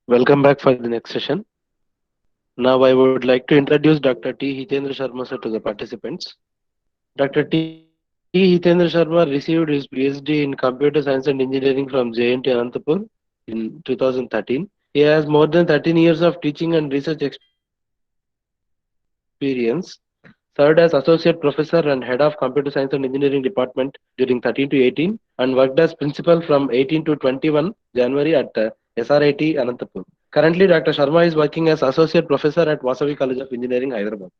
Welcome back for the next session. Now I would like to introduce Dr. T. Hitendra Sharma sir to the participants. Dr. T. Hitendra Sharma received his PhD in Computer Science and Engineering from JNT Anantapur in 2013. He has more than 13 years of teaching and research experience, served as Associate Professor and Head of Computer Science and Engineering Department during 13 to 18 and worked as Principal from 18 to 21 January at SRIT Anantapur. Currently, Dr. Sharma is working as Associate Professor at Vasavi College of Engineering, Hyderabad.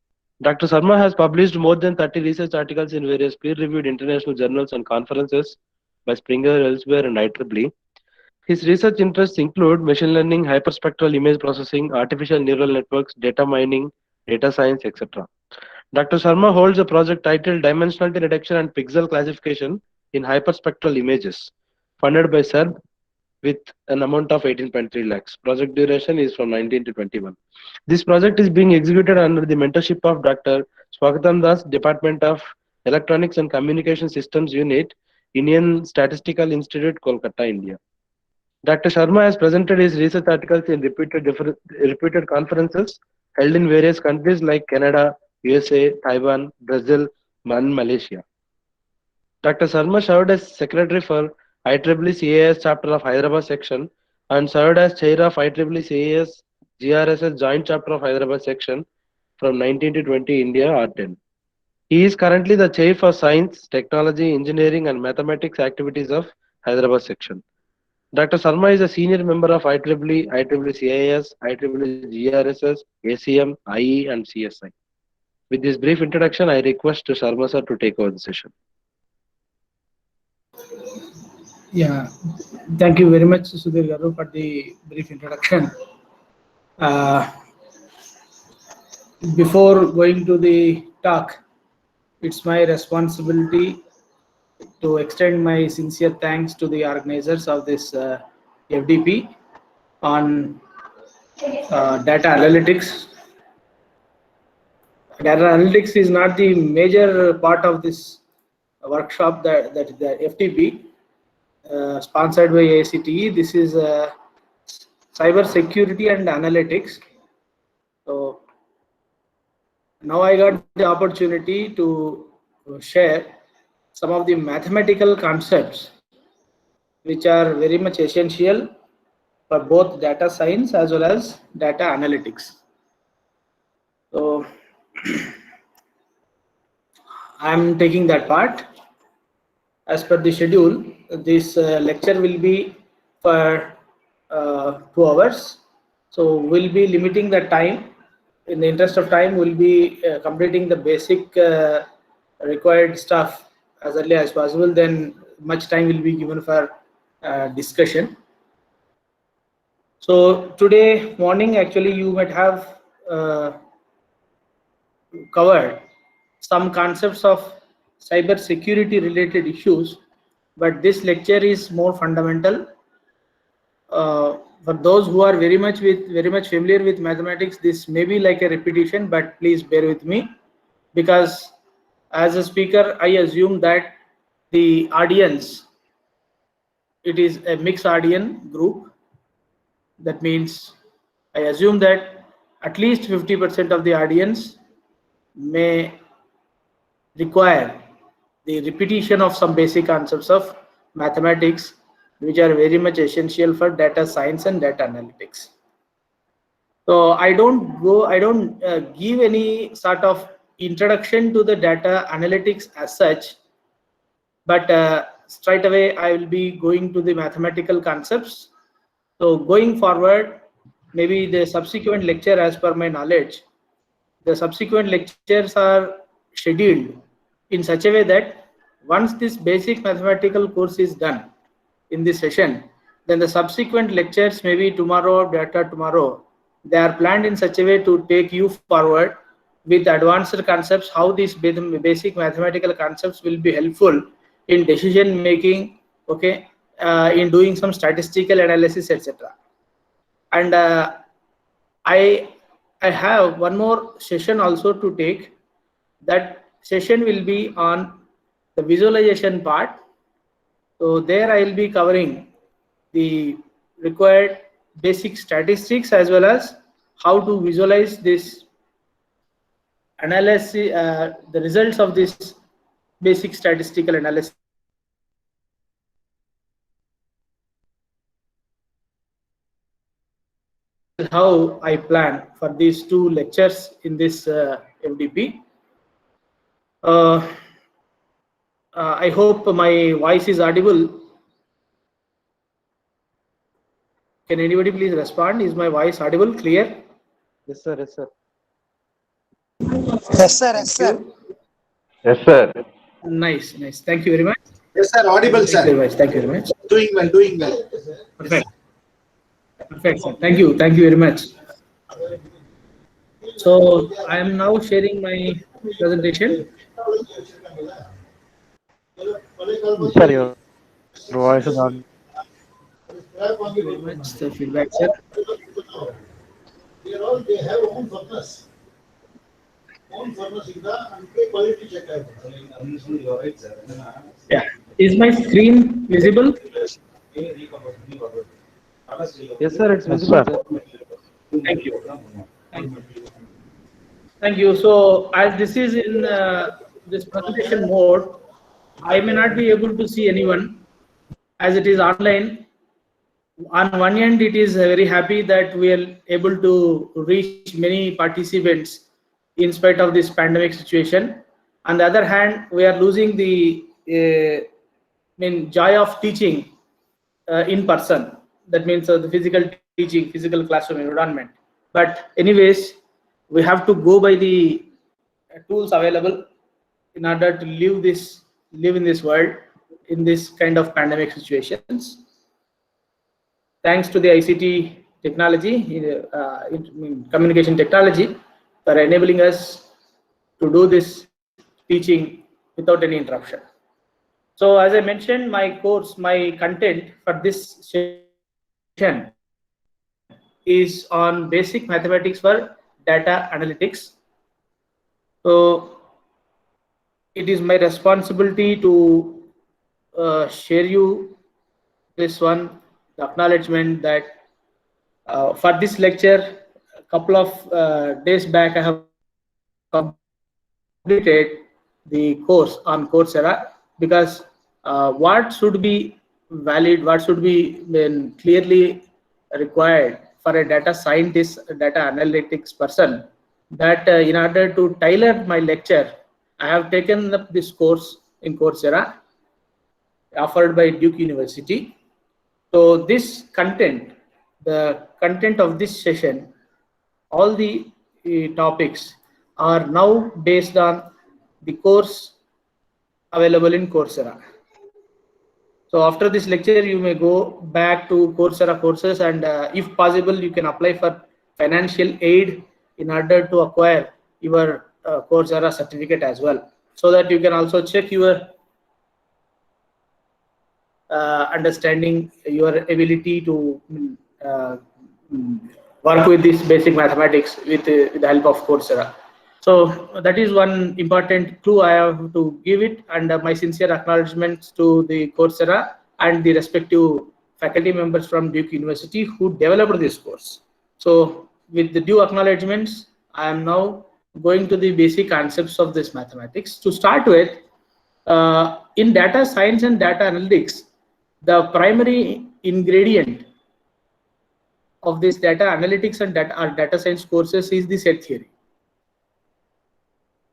Dr. Sharma has published more than 30 research articles in various peer-reviewed international journals and conferences by Springer, Elsewhere, and IEEE. His research interests include machine learning, hyperspectral image processing, artificial neural networks, data mining, data science, etc. Dr. Sharma holds a project titled Dimensionality Reduction and Pixel Classification in Hyperspectral Images, funded by SERB with an amount of 18.3 lakhs. Project duration is from 19 to 21. This project is being executed under the mentorship of Dr. Swagatam Das, Department of Electronics and Communication Systems Unit, Indian Statistical Institute, Kolkata, India. Dr. Sharma has presented his research articles in reputed conferences held in various countries like Canada, USA, Taiwan, Brazil, and Malaysia. Dr. Sharma served as secretary for IEEE CAS chapter of Hyderabad section and served as chair of IEEE CAS GRSS joint chapter of Hyderabad section from 19 to 20 India R10. He is currently the chair for science, technology, engineering and mathematics activities of Hyderabad section. Dr. Sharma is a senior member of IEEE, IEEE CIS, IEEE GRSS, ACM, IE, and CSI. With this brief introduction, I request Sharma sir to take over the session. Yeah, thank you very much, Sudhir Garu, for the brief introduction. Uh, Before going to the talk, it's my responsibility to extend my sincere thanks to the organizers of this FDP on data analytics. Data analytics is not the major part of this workshop that the FDP sponsored by ACTE. This is cyber security and analytics. So now I got the opportunity to share some of the mathematical concepts which are very much essential for both data science as well as data analytics. So I am taking that part. As per the schedule, this lecture will be for 2 hours. So we'll be limiting the time. In the interest of time, we'll be completing the basic required stuff as early as possible. Then much time will be given for discussion. So today morning, actually, you might have covered some concepts of cyber security related issues, but this lecture is more fundamental. For those who are very much familiar with mathematics, this may be like a repetition, but please bear with me, because as a speaker I assume that the audience, it is a mixed audience group. That means I assume that at least 50% of the audience may require the repetition of some basic concepts of mathematics, which are very much essential for data science and data analytics. So I don't give any sort of introduction to the data analytics as such, but straight away I will be going to the mathematical concepts. So going forward, maybe the subsequent lecture, as per my knowledge, the subsequent lectures are scheduled in such a way that once this basic mathematical course is done in this session, then the subsequent lectures, maybe tomorrow, data tomorrow, they are planned in such a way to take you forward with advanced concepts, how these basic mathematical concepts will be helpful in decision making, okay, in doing some statistical analysis, etc. And I have one more session also to take. That session will be on the visualization part. So there I will be covering the required basic statistics as well as how to visualize this analysis, the results of this basic statistical analysis. How I plan for these two lectures in this FDP. I hope my voice is audible. Can anybody please respond? Is my voice audible, clear? Yes, sir. Yes, sir. Yes, sir. Yes, sir. Yes, sir. Nice, nice. Thank you very much. Yes, sir. Audible, Thank you very sir. much. Thank you very much. Doing well. Doing well. Perfect. Perfect, sir. Thank you. Thank you very much. So I am now sharing my presentation. Sir, your voice is on. Thank you very much. The feedback, sir. They have own furnace. Own furnace is the quality check. Yeah. Is my screen visible? Yes, sir. It's Yes, visible, sir. sir. Thank you. Thank you. Thank you. So as this is in this presentation mode, I may not be able to see anyone as it is online. On one end, it is very happy that we are able to reach many participants in spite of this pandemic situation. On the other hand, we are losing the joy of teaching in person. That means the physical teaching, physical classroom environment. But anyways, we have to go by the tools available in order to live in this world in this kind of pandemic situations. Thanks to the ICT technology, communication technology, for enabling us to do this teaching without any interruption. So as I mentioned, my course, my content for this session is on basic mathematics for data analytics. So it is my responsibility to share you this one, the acknowledgement that for this lecture, a couple of days back, I have completed the course on Coursera, because what should be valid, what should be clearly required for a data scientist, a data analytics person, that in order to tailor my lecture, I have taken up this course in Coursera offered by Duke University. So this content, the content of this session, all the topics are now based on the course available in Coursera. So after this lecture, you may go back to Coursera courses, and if possible, you can apply for financial aid in order to acquire your Coursera certificate as well, so that you can also check your understanding, your ability to work with this basic mathematics with the help of Coursera. So that is one important clue I have to give it, and my sincere acknowledgements to the Coursera and the respective faculty members from Duke University who developed this course. So with the due acknowledgements, I am now going to the basic concepts of this mathematics. To start with, in data science and data analytics, the primary ingredient of this data analytics and data science courses is the set theory.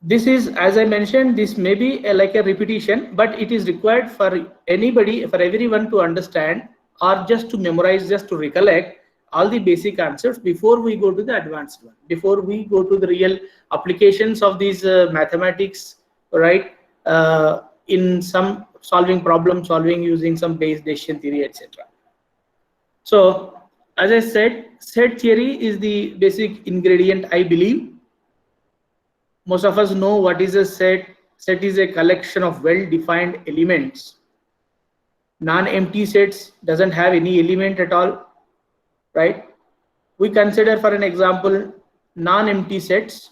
This is, as I mentioned, this may be like a repetition, but it is required for anybody, for everyone to understand, or just to memorize, just to recollect all the basic concepts before we go to the advanced one, before we go to the real applications of these mathematics, right? In some problem solving using some Bayes decision theory, etc. So as I said, set theory is the basic ingredient, I believe. Most of us know what is a set. Set is a collection of well-defined elements. Non-empty sets doesn't have any element at all, right? We consider, for an example, non-empty sets.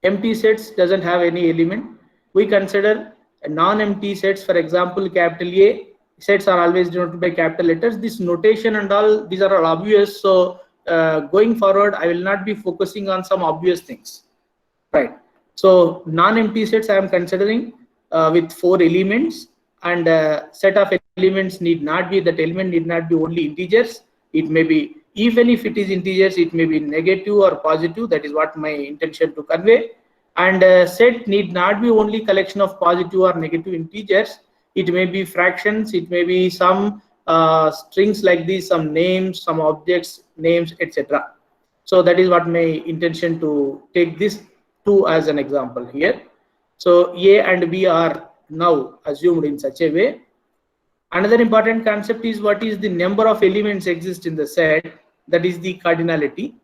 Empty sets doesn't have any element. We consider non-empty sets, for example, capital A, sets are always denoted by capital letters. This notation and all, these are all obvious. So going forward, I will not be focusing on some obvious things, right? So non-empty sets I am considering with 4 elements, and set of elements need not be, that element need not be only integers. It may be, even if it is integers, it may be negative or positive. That is what my intention to convey. And set need not be only collection of positive or negative integers. It may be fractions, it may be some strings like this, some names, some objects, names, etc. So that is what my intention to take this 2 as an example here. So A and B are now assumed in such a way. Another important concept is what is the number of elements exist in the set, that is the cardinality.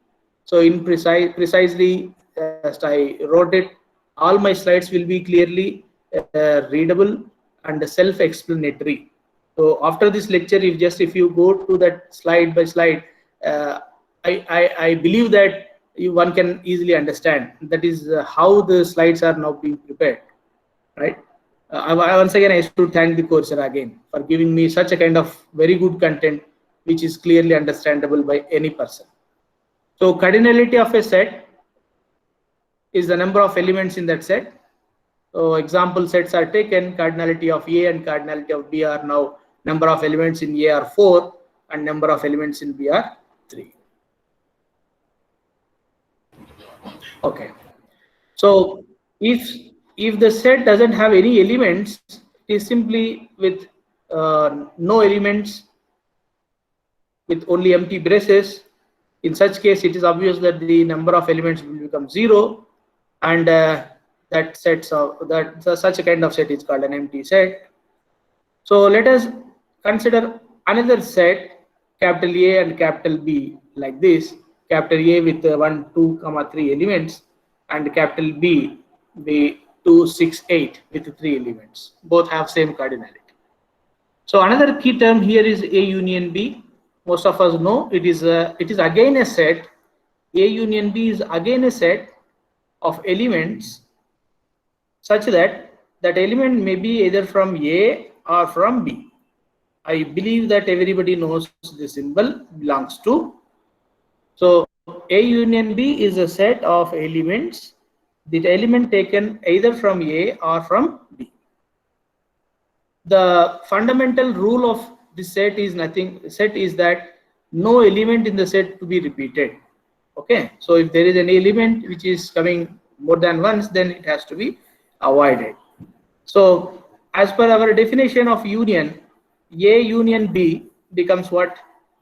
So in precisely as I wrote it, all my slides will be clearly readable and self-explanatory. So after this lecture, if you go to that slide by slide, I believe that one can easily understand. That is how the slides are now being prepared, right? Once again, I should thank the Coursera again for giving me such a kind of very good content, which is clearly understandable by any person. So cardinality of a set is the number of elements in that set. So example sets are taken, cardinality of A and cardinality of B are now number of elements in A are 4 and number of elements in B are 3. Okay. So if the set doesn't have any elements, it is simply with no elements, with only empty braces. In such case, it is obvious that the number of elements will become 0, and that sets of that such a kind of set is called an empty set. So let us consider another set, capital A and capital B, like this. Capital A with 1, 2, 3 elements, and capital B with 2, 6, 8 with 3 elements. Both have same cardinality. So another key term here is A union B. Most of us know it is again a set. A union B is again a set of elements such that that element may be either from A or from B. I believe that everybody knows the symbol belongs to. So A union B is a set of elements, the element taken either from A or from B. The fundamental rule of this set is that no element in the set to be repeated. Okay, so if there is an element which is coming more than once, then it has to be avoided. So as per our definition of union, A union B becomes what?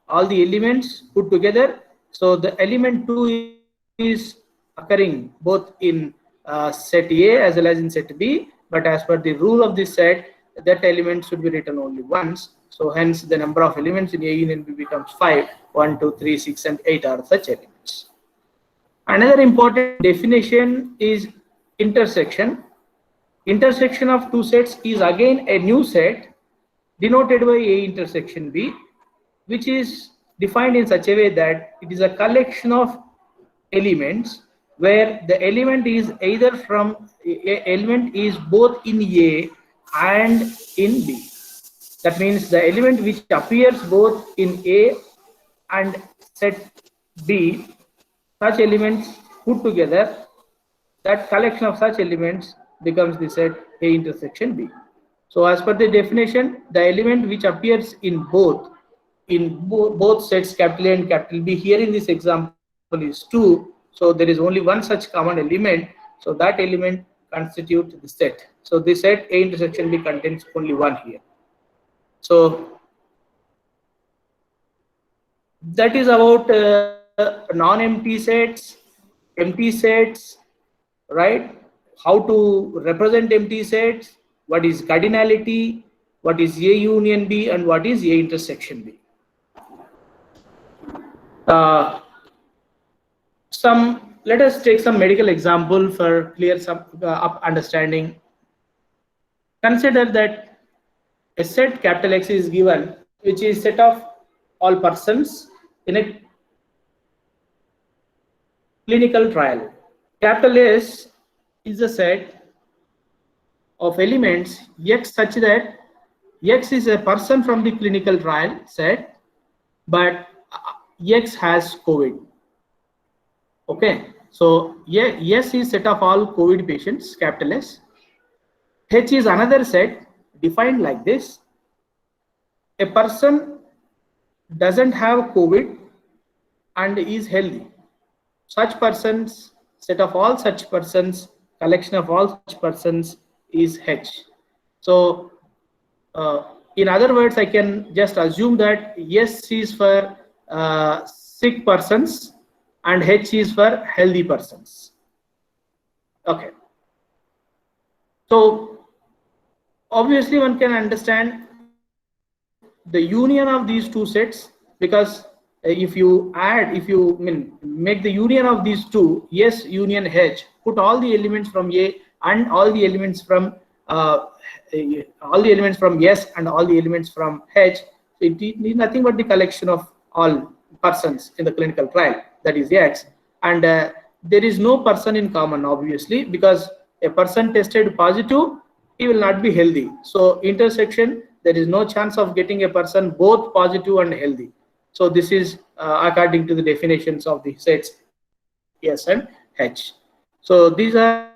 All the elements put together. So the element 2 is occurring both in set A as well as in set B, but as per the rule of this set, that element should be written only once. So hence the number of elements in A union B becomes 5. 1, 2, 3, 6 and 8 are such elements. Another important definition is intersection. Intersection of 2 sets is again a new set denoted by A intersection B, which is defined in such a way that it is a collection of elements where the element is either from element is both in A and in B. That means the element which appears both in A and set B, such elements put together, that collection of such elements becomes the set A intersection B. So as per the definition, the element which appears in both sets, capital A and capital B, here in this example is 2. So there is only one such common element. So that element constitutes the set. So the set A intersection B contains only one here. So that is about non-empty sets, empty sets, right? How to represent empty sets, what is cardinality, what is A union B, and what is A intersection B. Let us take some medical example for clear understanding. Consider that a set capital X is given, which is set of all persons in a clinical trial. Capital S is a set of elements X such that X is a person from the clinical trial set, but X has COVID. Okay, so yeah, S is set of all COVID patients, capital S. H is another set defined like this. A person doesn't have COVID and is healthy. Such persons, set of all such persons, collection of all such persons is H. So in other words, I can just assume that S is for sick persons and H is for healthy persons. Okay. So obviously one can understand the union of these two sets, because if you make the union of these two, S union H, put all the elements from A and all the elements from S and all the elements from H, so it is nothing but the collection of all persons in the clinical trial, that is X. And there is no person in common, obviously, because a person tested positive, he will not be healthy. So intersection, there is no chance of getting a person both positive and healthy. So this is according to the definitions of the sets S and H. So these are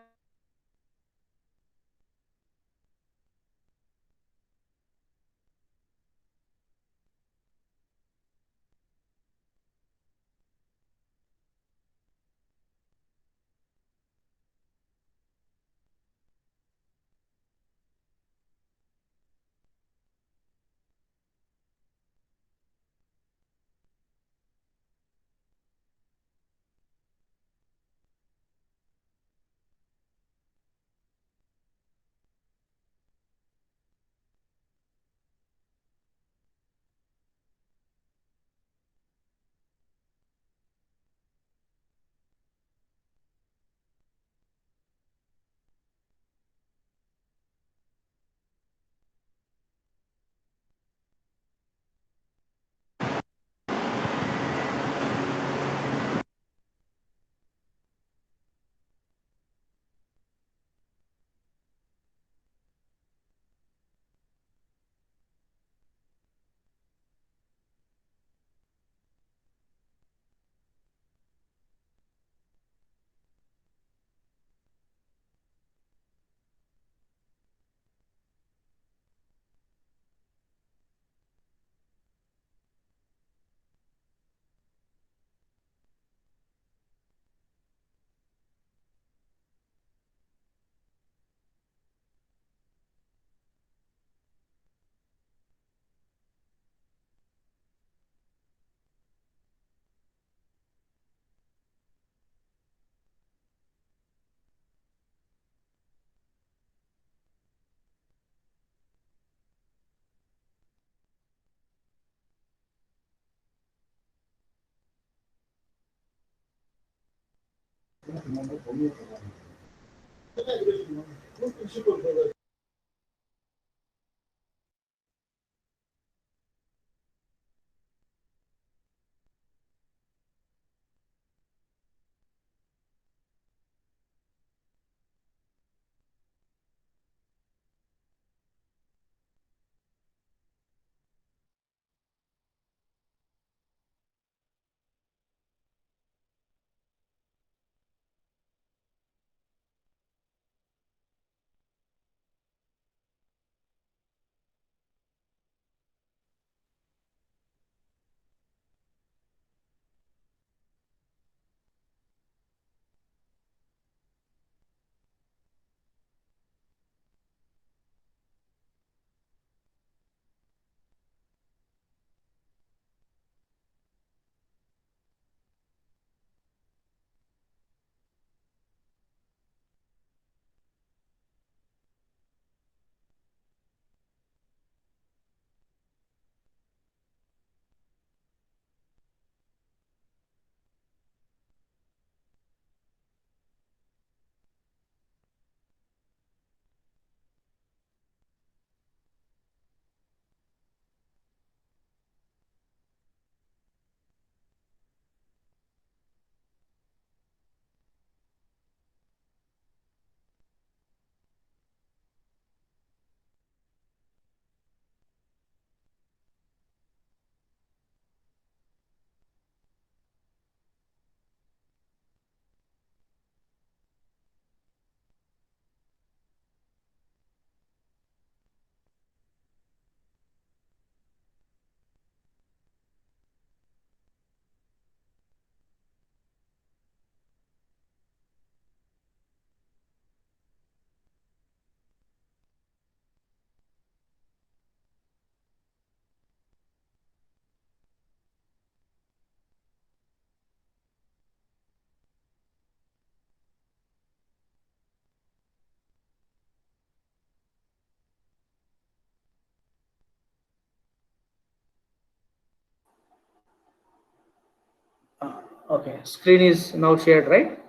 Okay, screen is now shared, right?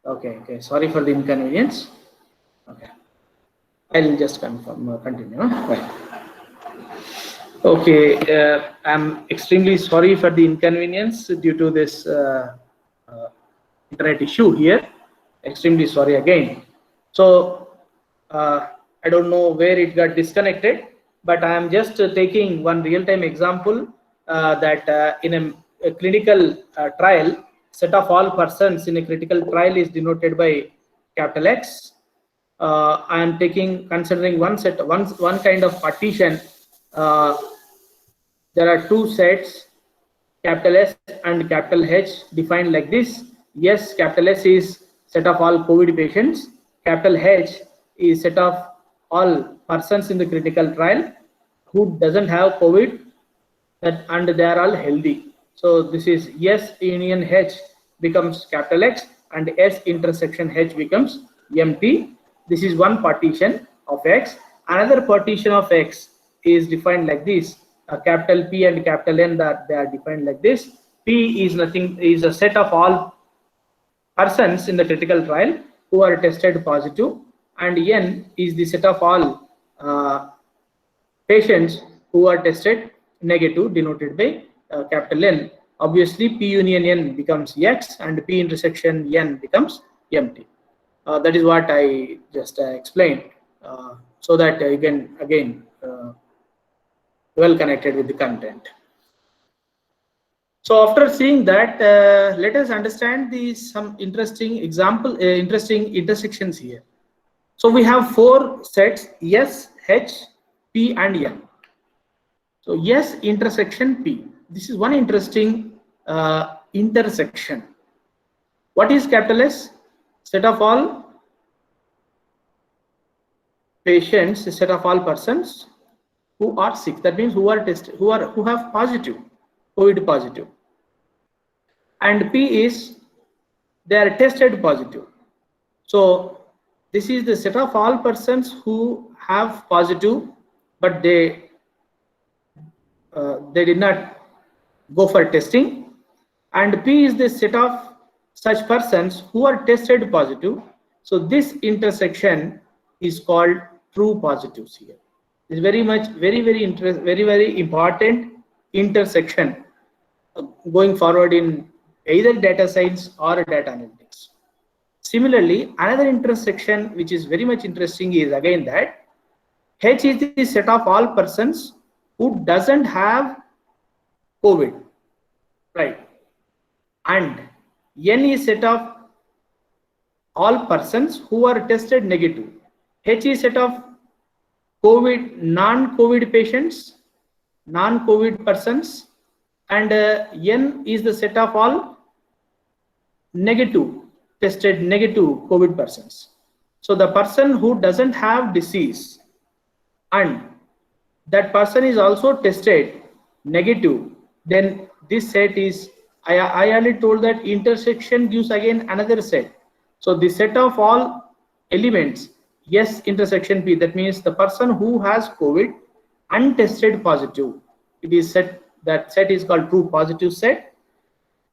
Okay, okay. Sorry for the inconvenience. Okay, I'll just confirm. Continue. Right. Okay, I'm extremely sorry for the inconvenience due to this internet issue here. Extremely sorry again. So I don't know where it got disconnected, but I am just taking one real-time example that in a clinical trial, set of all persons in a critical trial is denoted by capital X. I am considering one kind of partition. There are two sets, capital S and capital H, defined like this. Yes, capital S is set of all COVID patients. Capital H is set of all persons in the critical trial who doesn't have COVID, and they are all healthy. So this is S union H becomes capital X, and S intersection H becomes empty. This is one partition of X. Another partition of X is defined like this. Capital P and capital N, that they are defined like this. P is nothing, is a set of all persons in the critical trial who are tested positive, and N is the set of all patients who are tested negative, denoted by capital N. Obviously, P union N becomes X and P intersection N becomes empty. That is what I just explained, so that you can again well connected with the content. So after seeing that, let us understand some interesting interesting intersections here. So we have four sets: S, H, P, and N. So S intersection P. This is one interesting intersection. What is capital S? Set of all patients, set of all persons who are sick. That means who are tested, who have positive, COVID positive. And P is they are tested positive. So this is the set of all persons who have positive, but they did not go for testing. And P is the set of such persons who are tested positive. So this intersection is called true positives here. It's very important intersection going forward in either data science or data analytics. Similarly, another intersection which is very much interesting is again that H is the set of all persons who doesn't have COVID, right? And N is set of all persons who are tested negative. H is set of COVID, non-COVID patients, non-COVID persons, and N is the set of all tested negative COVID persons. So the person who doesn't have disease and that person is also tested negative, then this set is, I already told that intersection gives again another set. So the set of all elements, S intersection P, that means the person who has COVID and tested positive, it is set, that set is called true positive set.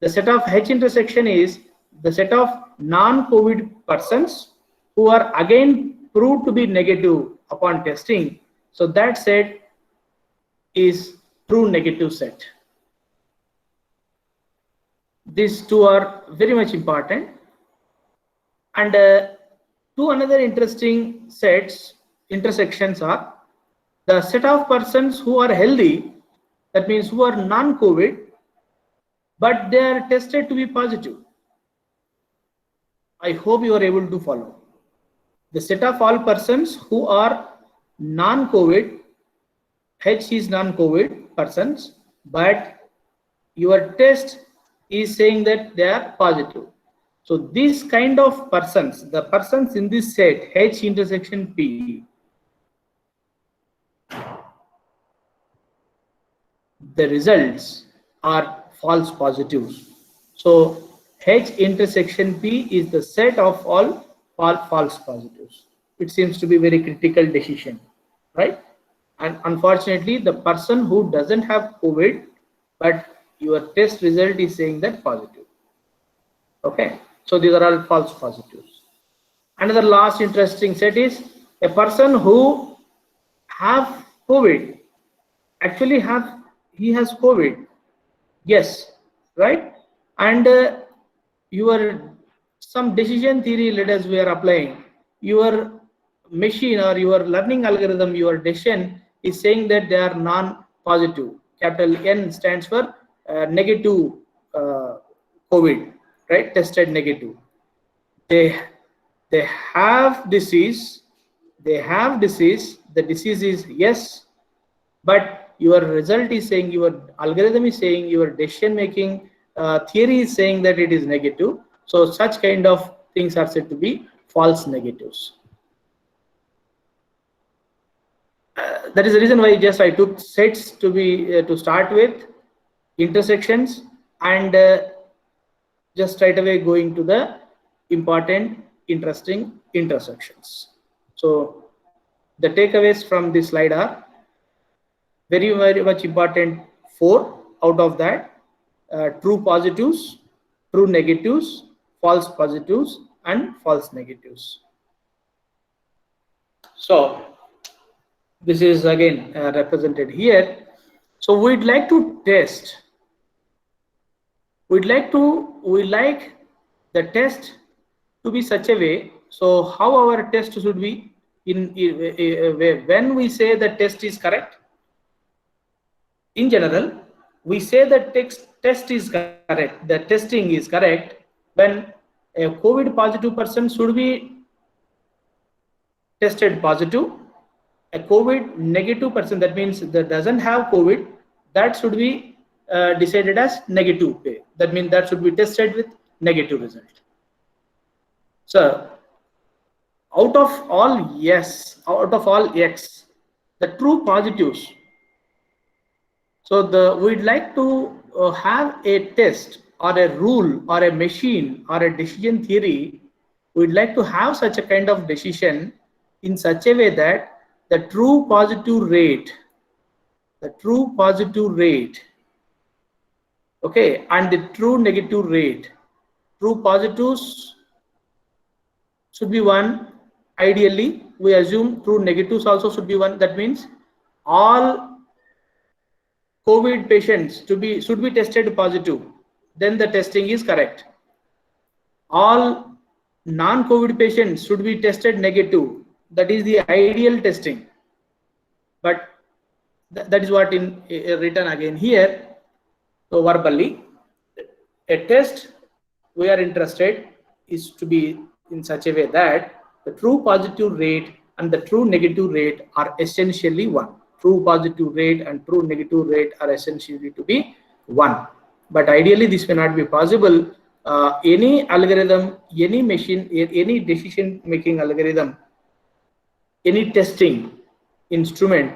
The set of H intersection is the set of non-COVID persons who are again proved to be negative upon testing. So that set is true negative set. These two are very much important. And two another interesting intersections are the set of persons who are healthy, that means who are non-COVID, but they are tested to be positive. I hope you are able to follow. The set of all persons who are non-COVID, H is non-COVID persons, but your test is saying that they are positive. So this kind of persons, the persons in this set H intersection P, the results are false positives. So H intersection P is the set of all false positives. It seems to be very critical decision, right? And unfortunately, the person who doesn't have COVID but your test result is saying that positive. Okay, so these are all false positives. Another last interesting set is a person who have COVID, actually he has COVID, yes, right? And your some decision theory, let us we are applying, your machine or your learning algorithm, your decision is saying that they are non-positive. Capital N stands for negative COVID, right? Tested negative. They have disease. They have disease. The disease is yes, but your result is saying, your algorithm is saying, your decision making theory is saying that it is negative. So such kind of things are said to be false negatives. That is the reason why just I took sets to be to start with, intersections, and just straight away going to the important interesting intersections. So the takeaways from this slide are very much important. 4 out of that: true positives, true negatives, false positives, and false negatives. So this is again represented here. So we'd like to test. We'd like the test to be such a way. So how our test should be in when we say the test is correct. In general, we say that test is correct. The testing is correct when a COVID positive person should be tested positive. A COVID negative person, that means that doesn't have COVID, that should be decided as negative. That means that should be tested with negative result. So out of all X, the true positives. So we'd like to have a test or a rule or a machine or a decision theory. We'd like to have such a kind of decision in such a way that the true positive rate, okay, and the true negative rate, true positives should be 1. Ideally, we assume true negatives also should be 1. That means all COVID patients should be tested positive. Then the testing is correct. All non-COVID patients should be tested negative. That is the ideal testing. But that is what in written again here. So verbally, a test we are interested is to be in such a way that the true positive rate and the true negative rate are essentially 1. True positive rate and true negative rate are essentially to be 1. But ideally, this may not be possible. Any algorithm, any machine, any decision making algorithm, any testing instrument,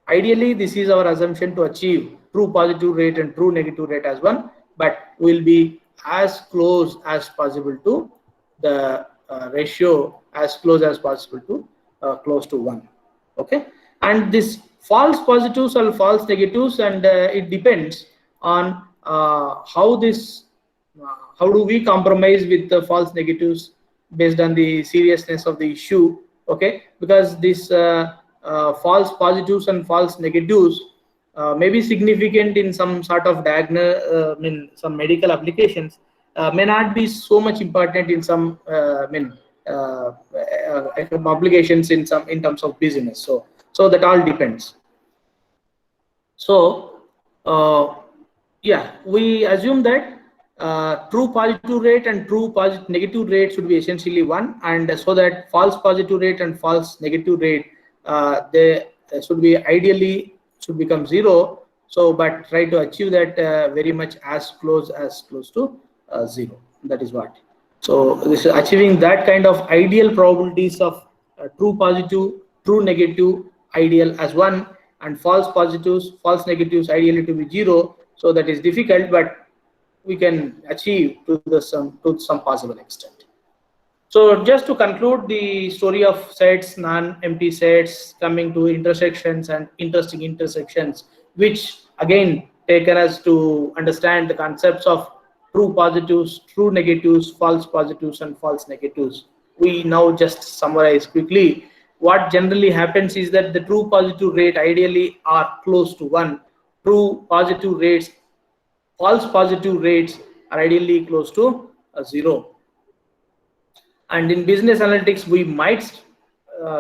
ideally this is our assumption to achieve true positive rate and true negative rate as 1, but will be as close as possible to the ratio, as close as possible to close to 1. Okay, and this false positives or false negatives, and it depends on how do we compromise with the false negatives based on the seriousness of the issue. Okay, because this false positives and false negatives may be significant in some sort of some medical applications, may not be so much important in some obligations in terms of business. So that all depends. So yeah, we assume that true positive rate and true negative rate should be essentially 1, and so that false positive rate and false negative rate they should be ideally should become 0. So but try to achieve that very much as close to 0. That is what. So this is achieving that kind of ideal probabilities of true positive, true negative ideal as 1, and false positives, false negatives ideally to be 0. So that is difficult, but we can achieve to some possible extent. So just to conclude the story of sets, non-empty sets, coming to intersections and interesting intersections, which again taken us to understand the concepts of true positives, true negatives, false positives, and false negatives. We now just summarize quickly. What generally happens is that the true positive rate ideally are close to 1. True positive rates, false positive rates are ideally close to 0. And in business analytics, we might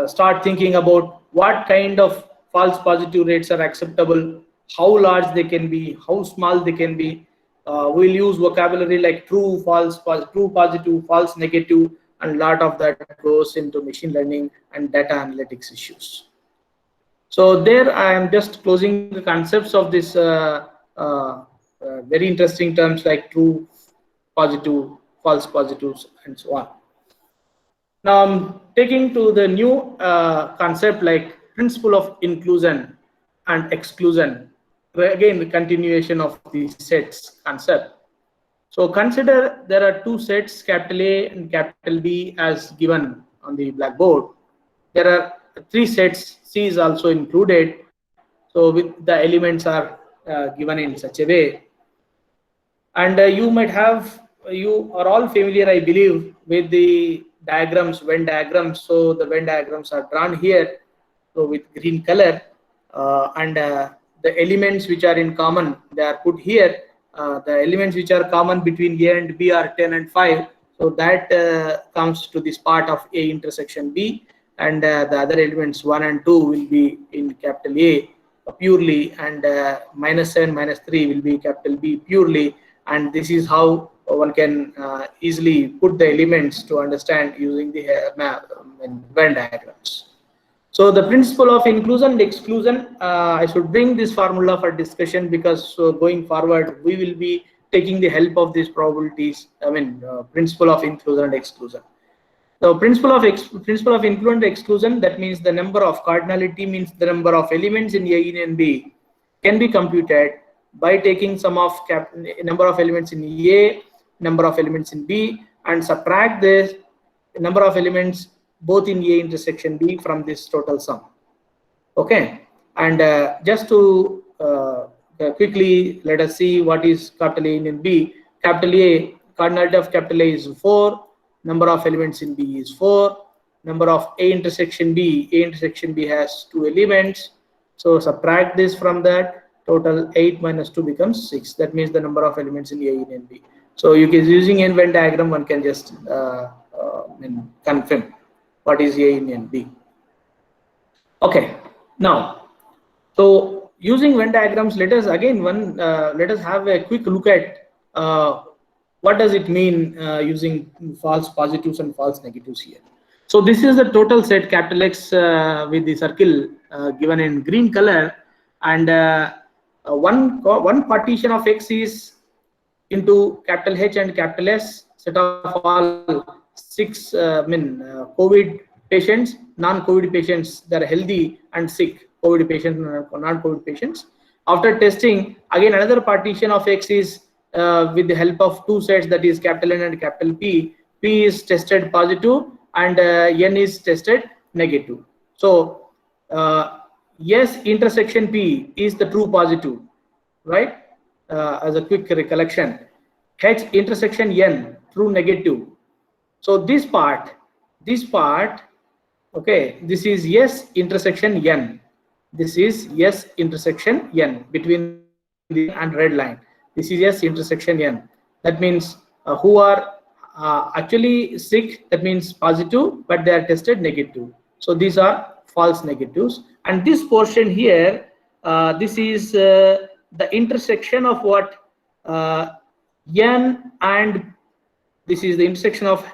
start thinking about what kind of false positive rates are acceptable, how large they can be, how small they can be. We'll use vocabulary like true, false, true positive, false negative, and a lot of that goes into machine learning and data analytics issues. So there I am just closing the concepts of this very interesting terms like true, positive, false positives, and so on. Now I'm taking to the new concept like principle of inclusion and exclusion. Again, the continuation of the sets concept. So consider there are two sets, capital A and capital B, as given on the blackboard. There are three sets, C is also included. So with the elements are given in such a way. And you are all familiar, I believe, with the diagrams, Venn diagrams. So the Venn diagrams are drawn here, so with green color, and the elements which are in common, they are put here. The elements which are common between A and B are 10 and 5. So that comes to this part of A intersection B, and the other elements 1 and 2 will be in capital A purely, and -7, -3 will be capital B purely. And this is how one can easily put the elements to understand using the Venn diagrams. So the principle of inclusion and exclusion, I should bring this formula for discussion because going forward we will be taking the help of these probabilities. Principle of inclusion and exclusion. So principle of inclusion and exclusion, that means the number of cardinality means the number of elements in A and B can be computed by taking sum of number of elements in A, number of elements in B, and subtract this number of elements both in A intersection B from this total sum. Okay, and just to quickly let us see what is capital A and B. Capital A, cardinality of capital A is 4, number of elements in B is 4, number of A intersection B has 2 elements, so subtract this from that, total 8 minus 2 becomes 6. That means the number of elements in A and B. So you can, using a Venn diagram, one can just confirm what is A and B. Okay, now, so using Venn diagrams, let us again let us have a quick look at what does it mean using false positives and false negatives here. So this is the total set capital X with the circle given in green color, and one partition of X is into capital H and capital S, set of all 6 COVID patients, non-COVID patients, they are healthy and sick, COVID patients and non-COVID patients. After testing, again another partition of X is with the help of 2 sets, that is capital N and capital P. P is tested positive and N is tested negative. So yes intersection P is the true positive, right? As a quick recollection, H intersection N true negative. So this part, okay, this is yes intersection N. This is yes intersection N between the and red line. This is yes intersection N. That means who are actually sick, that means positive, but they are tested negative. So these are false negatives. And this portion here, this is the intersection of what N and this is the intersection of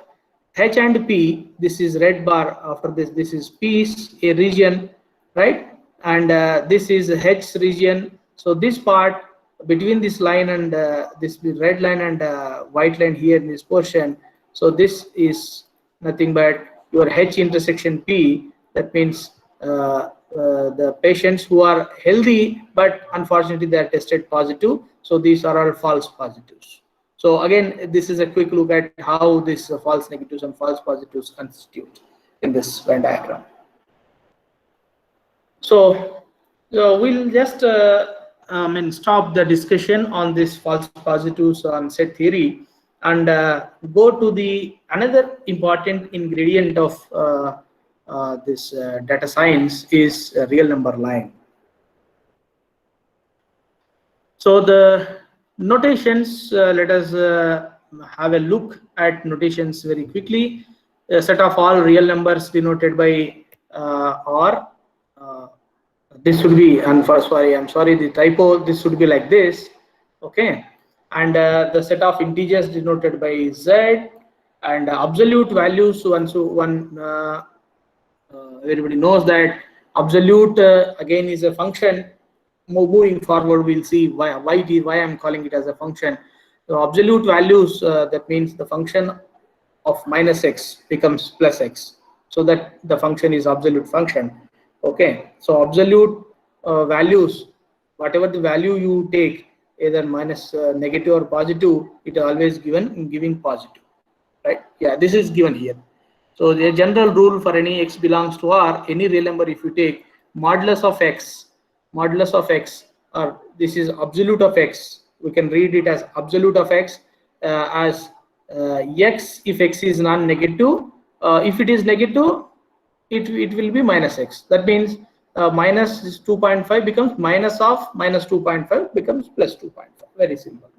H and P. This is red bar. After this, this is P is a region, right? And this is H region. So this part between this line and this red line and white line here in this portion. So this is nothing but your H intersection P. That means the patients who are healthy, but unfortunately they are tested positive. So these are all false positives. So again, this is a quick look at how these false negatives and false positives constitute in this Venn diagram. So we'll just stop the discussion on this false positives on set theory and go to the another important ingredient of this data science is a real number line. So the notations, let us have a look at notations very quickly. A set of all real numbers denoted by or. This should be, and I'm sorry, the typo, this should be like this, okay? And the set of integers denoted by z, and absolute values, everybody knows that absolute again is a function. Moving forward, we'll see why I'm calling it as a function. So absolute values, that means the function of minus x becomes plus x, so that the function is absolute function. Okay, so absolute values, whatever the value you take, either minus, negative or positive, it is always giving positive, right? Yeah, this is given here. So the general rule for any x belongs to R, any real number, if you take modulus of x, or this is absolute of x, we can read it as absolute of x as x if x is non-negative. If it is negative, it will be minus x. That means minus 2.5 becomes minus of minus 2.5 becomes plus 2.5. Very simple,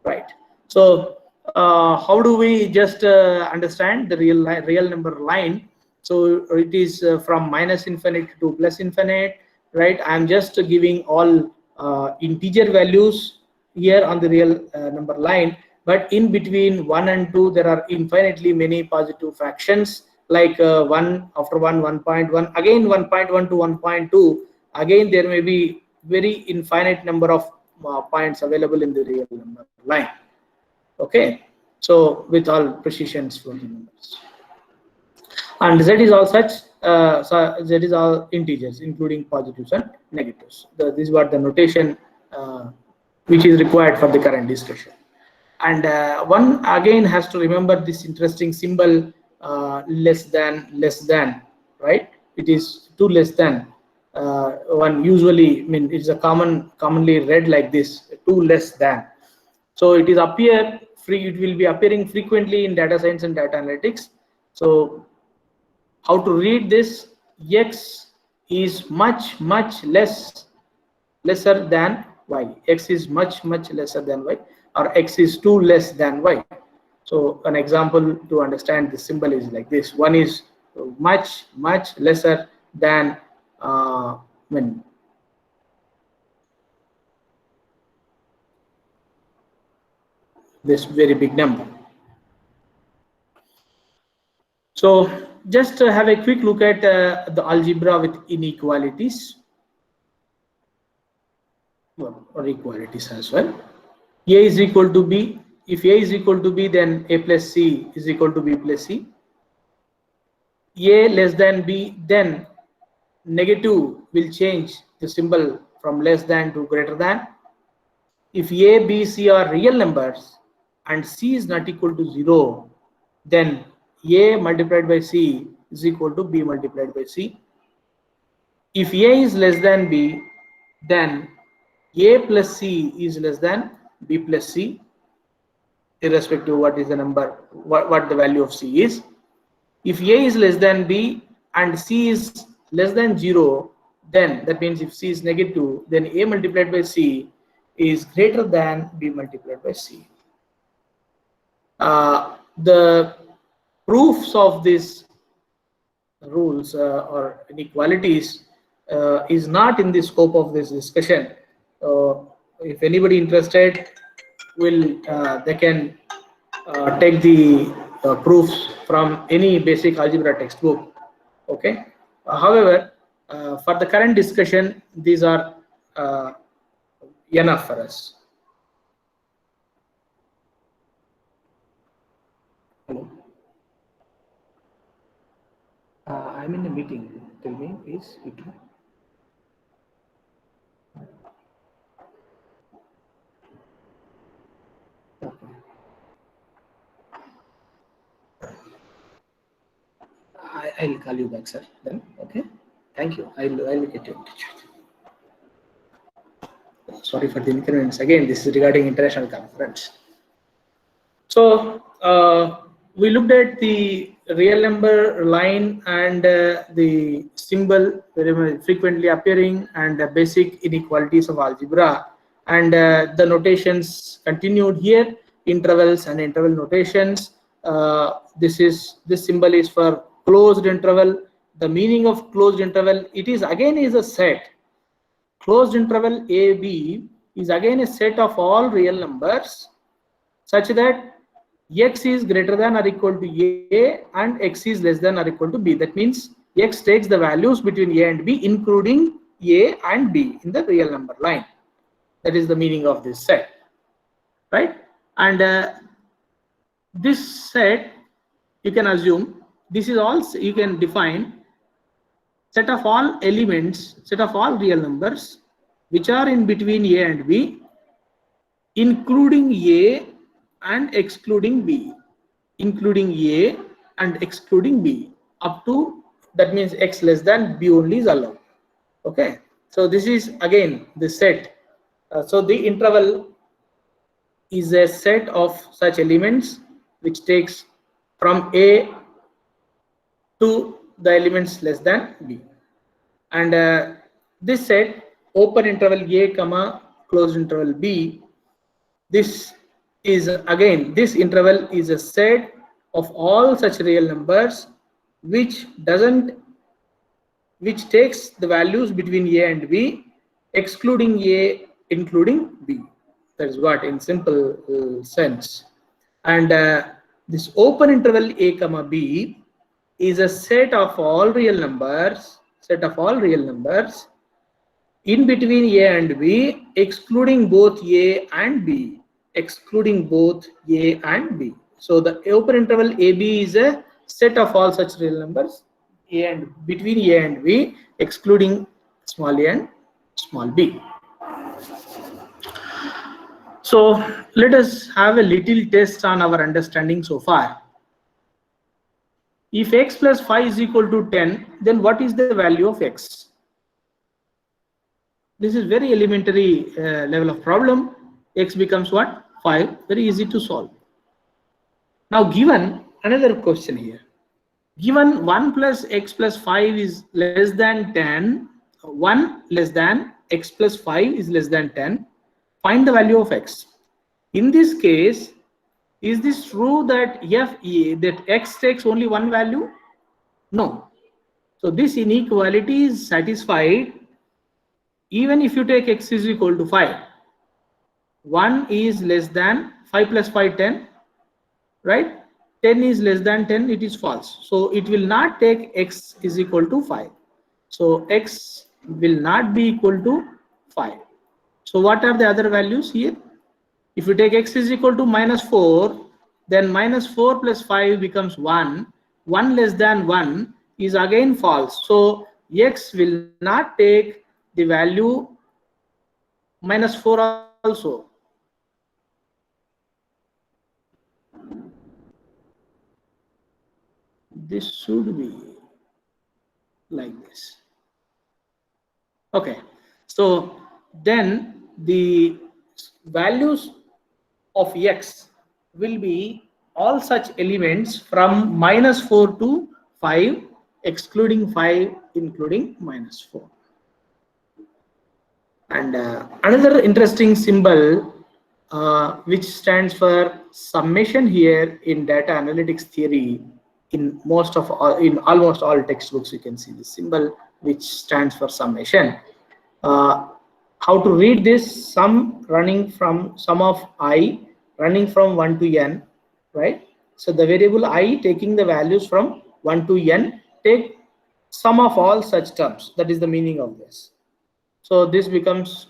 right? So how do we just understand the real number line? So it is from minus infinite to plus infinite, right? I'm just giving all integer values here on the real number line, but in between 1 and 2 there are infinitely many positive fractions, like 1 after 1.1, again 1.1 to 1.2, again there may be very infinite number of points available in the real number line. Okay, so with all precisions for the numbers, and z is all such, so z is all integers including positives and negatives. This is what the notation which is required for the current discussion. And one again has to remember this interesting symbol, less than, right? It is 2 less than. One usually, it's a commonly read like this, 2 less than. So it is it will be appearing frequently in data science and data analytics. So how to read this? X is much lesser than y. X is much lesser than y, or x is 2 less than y. So an example to understand the symbol is like this: one is much lesser than this very big number. So just have a quick look at the algebra with inequalities, or equalities as well. A is equal to B. If A is equal to B, then A plus C is equal to B plus C. A less than B, then negative will change the symbol from less than to greater than. If A, B, C are real numbers and C is not equal to 0, then A multiplied by C is equal to B multiplied by C. If A is less than B, then A plus C is less than B plus C, irrespective of what is the number, what the value of C is. If A is less than B and C is less than 0, then that means if C is negative, then A multiplied by C is greater than B multiplied by C. The proofs of these rules or inequalities is not in the scope of this discussion. If anybody interested, they can take the proofs from any basic algebra textbook. Okay. However, for the current discussion, these are enough for us. Hello. I'm in a meeting. Tell me, please. Okay. I'll call you back, sir. Then, okay. Thank you. I'll get you. Sorry for the inconvenience. Again, this is regarding international conference. So we looked at the real number line and the symbol very frequently appearing and the basic inequalities of algebra, and the notations continued here, intervals and interval notations. This symbol is for closed interval. The meaning of closed interval, it is again is a set. Closed interval AB is again a set of all real numbers such that x is greater than or equal to a and x is less than or equal to b. That means x takes the values between a and b, including a and b in the real number line. That is the meaning of this set, right? And this set, you can assume, this is also, you can define set of all elements, set of all real numbers which are in between a and b, including a and excluding b, including a and excluding b, up to, that means x less than b only is allowed. Okay, so this is again the set. So the interval is a set of such elements which takes from a to the elements less than b, and this set, open interval a comma closed interval b, this is again, this interval is a set of all such real numbers which takes the values between a and b, excluding a, including b. That is what in simple sense. And this open interval a comma b is a set of all real numbers, in between a and b, excluding both a and b, So the open interval AB is a set of all such real numbers between a and b, excluding small a and small b. So let us have a little test on our understanding so far. If x plus 5 is equal to 10, then what is the value of x? This is very elementary level of problem. X becomes what? 5. Very easy to solve. Now given another question here. Given 1 plus x plus 5 is less than 10, 1 less than x plus 5 is less than 10, find the value of x. In this case, is this true that that x takes only one value? No. So this inequality is satisfied even if you take x is equal to 5. 1 is less than 5 plus 5, 10, right? 10 is less than 10, it is false. So it will not take x is equal to 5. So x will not be equal to 5. So what are the other values here? If you take x is equal to -4, then -4 plus 5 becomes 1. 1 less than 1 is again false. So x will not take the value -4 also. This should be like this. Okay, so then the values of x will be all such elements from -4 to 5, excluding 5, including -4. And another interesting symbol which stands for summation here in data analytics theory, in almost all textbooks you can see this symbol which stands for summation. How to read this? Sum running from sum of I running from 1 to n, right? So the variable I taking the values from 1 to n, take sum of all such terms. That is the meaning of this. So this becomes,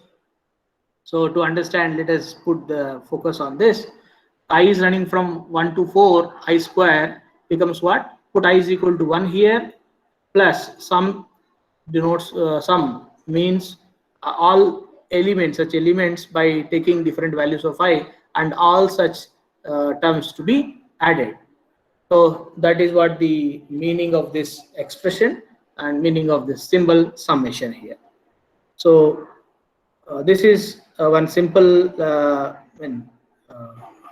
so to understand, let us put the focus on this. I is running from 1 to 4, I square becomes what? Put I is equal to 1 here, plus sum denotes sum means all elements, such elements by taking different values of I, and all such terms to be added. So that is what the meaning of this expression and meaning of this symbol summation here. So this is one simple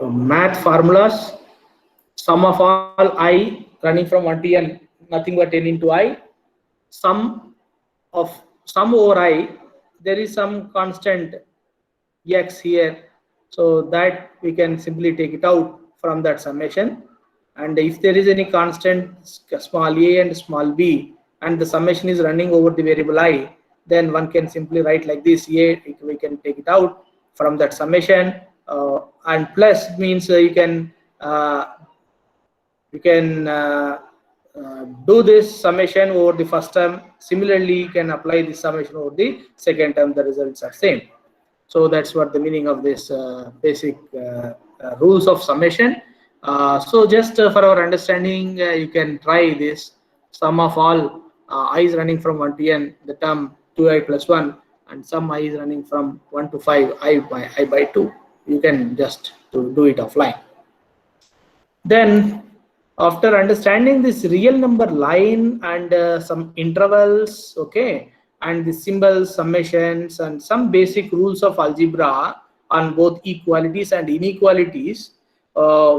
math formulas. Sum of all I running from 1 to n, nothing but n into I. Sum over I, there is some constant x here, so that we can simply take it out from that summation. And if there is any constant small a and small b, and the summation is running over the variable I, then one can simply write like this: a, we can take it out from that summation, and plus means you can do this summation over the first term. Similarly, you can apply the summation over the second term. The results are same. So that's what the meaning of this basic rules of summation. So just for our understanding, you can try this. Sum of all I is running from 1 to n, the term 2i plus 1, and sum I is running from 1 to 5, I by 2. You can just do it offline. Then after understanding this real number line and some intervals, okay, and the symbols, summations, and some basic rules of algebra on both equalities and inequalities,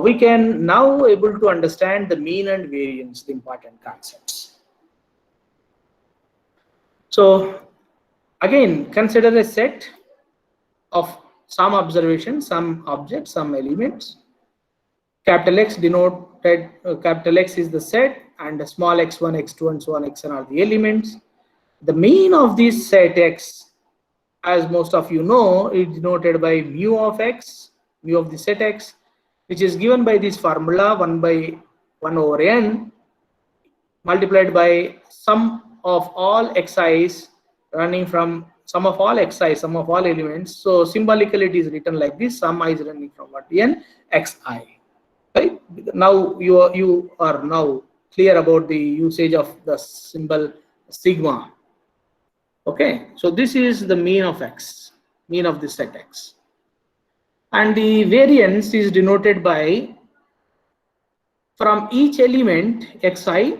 we can now able to understand the mean and variance, the important concepts. So again, consider a set of some observations, some objects, some elements. Capital X denoted, capital X is the set, and small x1, x2, and so on, xn are the elements. The mean of this set X, as most of you know, is denoted by mu of X, mu of the set X, which is given by this formula 1 by 1 over n multiplied by sum of all xi's running from sum of all xi, sum of all elements. So symbolically it is written like this: sum I is running from 1 to n xi. Right? Now you are now clear about the usage of the symbol sigma. Okay, so this is the mean of X, mean of the set X. And the variance is denoted by, from each element xi,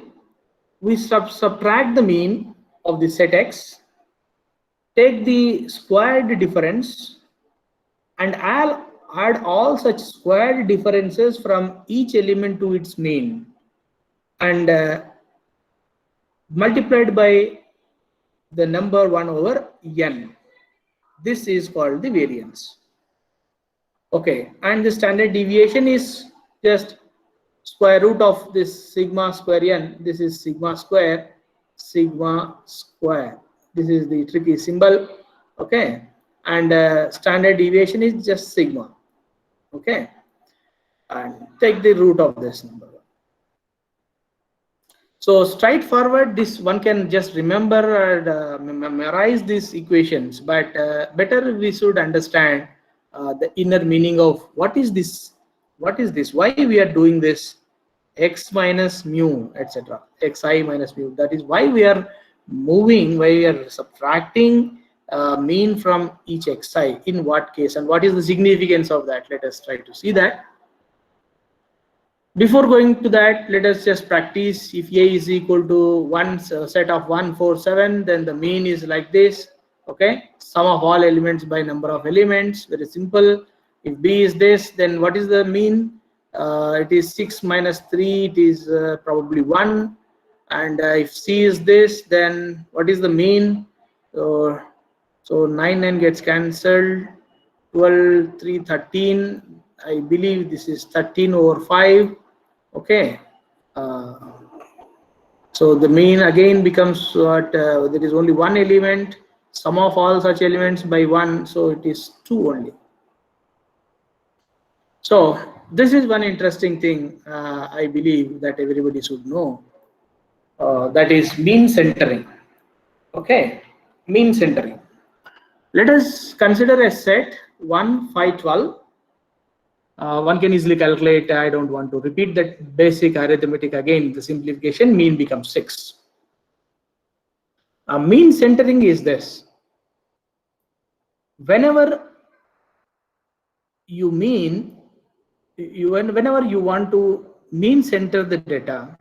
we subtract the mean of the set X, take the squared difference, and add all such squared differences from each element to its mean, and multiplied by the number 1 over n. This is called the variance. Okay, and the standard deviation is just square root of this sigma square n. This is sigma square, sigma square. This is the tricky symbol. Okay, and standard deviation is just sigma. Okay, and take the root of this number. So straightforward, this one can just remember and memorize these equations, but better we should understand the inner meaning of what is this, why we are doing this, x minus mu, etc., xi minus mu. That is why we are moving, why we are subtracting mean from each xi, in what case, and what is the significance of that. Let us try to see that. Before going to that, let us just practice. If A is equal to 1 set of 1, 4, 7, then the mean is like this. Okay, sum of all elements by number of elements. Very simple. If B is this, then what is the mean? It is 6 minus 3. It is probably 1. And if C is this, then what is the mean? So 9 gets cancelled. 12, 3, 13. I believe this is 13 over 5. Okay, so the mean again becomes what, there is only one element, sum of all such elements by 1, so it is 2 only. So this is one interesting thing I believe that everybody should know, that is mean centering. Okay, mean centering. Let us consider a set 1, 5, 12. One can easily calculate. I don't want to repeat that basic arithmetic again. The simplification, mean becomes 6. Mean centering is this: whenever you whenever you want to mean center the data,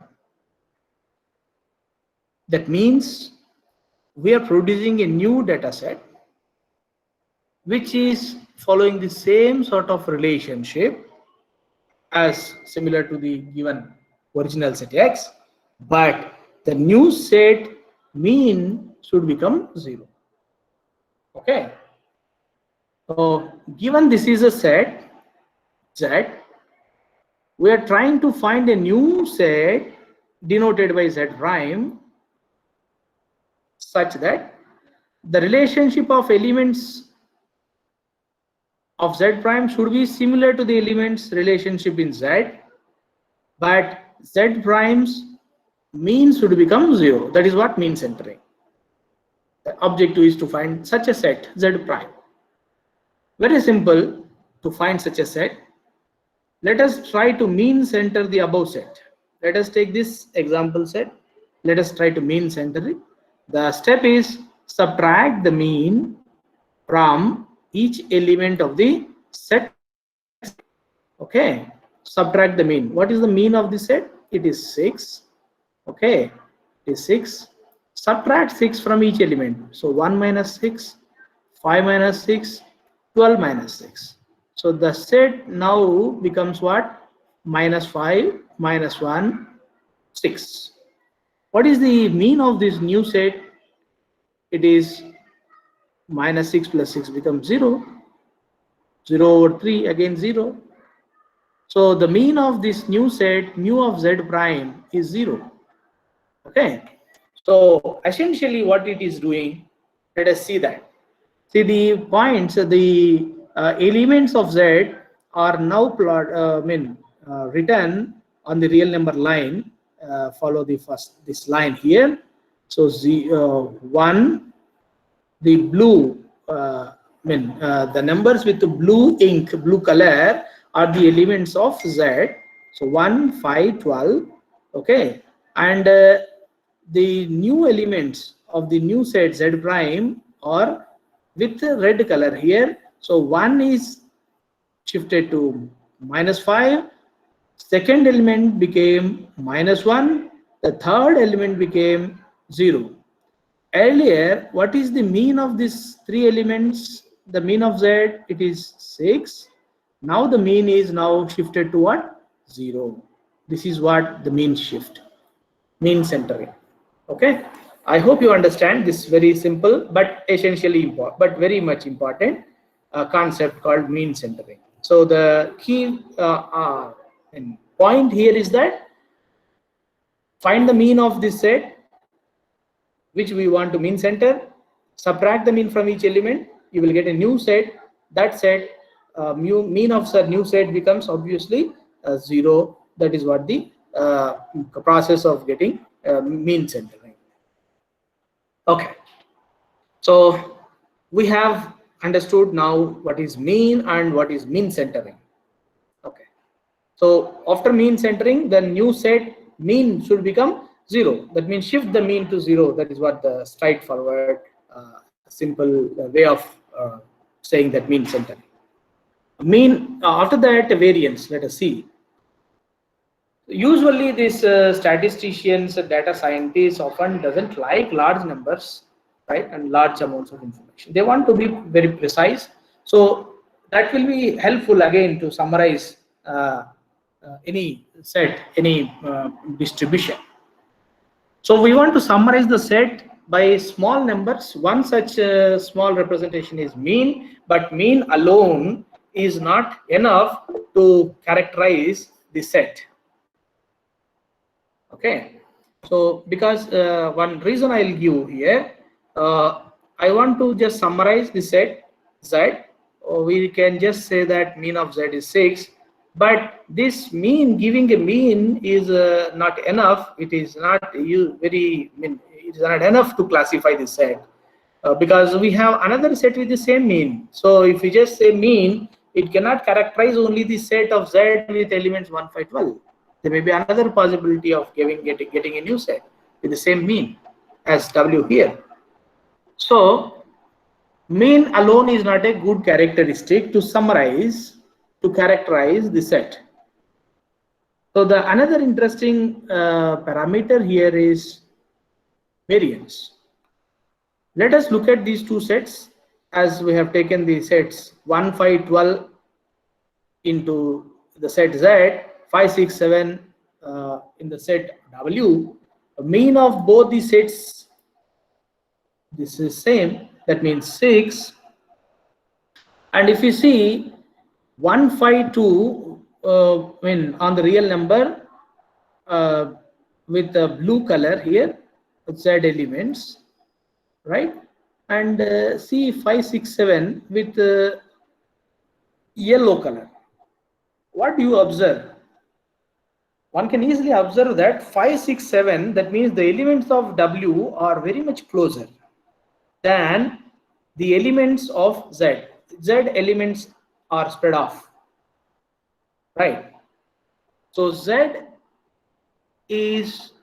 that means we are producing a new data set, which is following the same sort of relationship as similar to the given original set X, but the new set mean should become 0. Okay. So given this is a set Z, we are trying to find a new set denoted by Z prime such that the relationship of elements of Z prime should be similar to the elements relationship in Z, but Z prime's mean should become 0. That is what mean centering. The objective is to find such a set Z prime. Very simple to find such a set. Let us try to mean center the above set. Let us take this example set. Let us try to mean center it. The step is subtract the mean from each element of the set. Okay, subtract the mean. What is the mean of the set? It is 6. Okay, it is 6. Subtract 6 from each element. So 1 minus 6, 5 minus 6, 12 minus 6. So the set now becomes what? Minus 5, minus 1, 6. What is the mean of this new set? It is minus 6 plus 6 becomes 0. 0 over 3 again 0. So the mean of this new set mu of Z prime is 0. Okay. So essentially what it is doing, let us see that. See the points, the elements of Z are now written on the real number line. Follow this line here. So 1, the blue, the numbers with the blue ink, blue color are the elements of Z. So 1, 5, 12. Okay, and the new elements of the new set Z prime are with the red color here. So 1 is shifted to minus 5. Second element became minus 1. The third element became 0. Earlier, what is the mean of these three elements? The mean of Z, it is 6. Now the mean is now shifted to what? 0. This is what the mean shift, mean centering. Okay, I hope you understand this very simple but essentially important, but very much important concept called mean centering. So the key point here is that find the mean of this set which we want to mean center, subtract the mean from each element, you will get a new set. That set mean of the new set becomes obviously 0. That is what the process of getting mean centering. Okay, so we have understood now what is mean and what is mean centering. Okay, so after mean centering, the new set mean should become 0. That means shift the mean to 0. That is what the straightforward simple way of saying that mean centering. Mean after that variance, let us see. Usually these statisticians, data scientists often doesn't like large numbers, right, and large amounts of information. They want to be very precise. So that will be helpful again to summarize any set, any distribution. So we want to summarize the set by small numbers. One such small representation is mean, but mean alone is not enough to characterize the set. Okay, so because one reason I'll give here, I want to just summarize the set Z. We can just say that mean of Z is 6, but this mean, giving a mean is not enough. It is not it is not enough to classify the set because we have another set with the same mean. So if we just say mean, it cannot characterize only the set of Z with elements 1, 5, 12. There may be another possibility of getting a new set with the same mean as W here. So mean alone is not a good characteristic to summarize, to characterize the set. So the another interesting parameter here is variance. Let us look at these two sets as we have taken the sets 1, 5, 12 into the set Z, 5, 6, 7 in the set W, the mean of both the sets, this is same, that means 6. And if you see 1, 5, 2 on the real number with the blue color here, Z elements, right? And see 5, 6, 7 with yellow color. What do you observe? One can easily observe that 5, 6, 7, that means the elements of W are very much closer than the elements of Z. Z elements are spread off, right? So Z is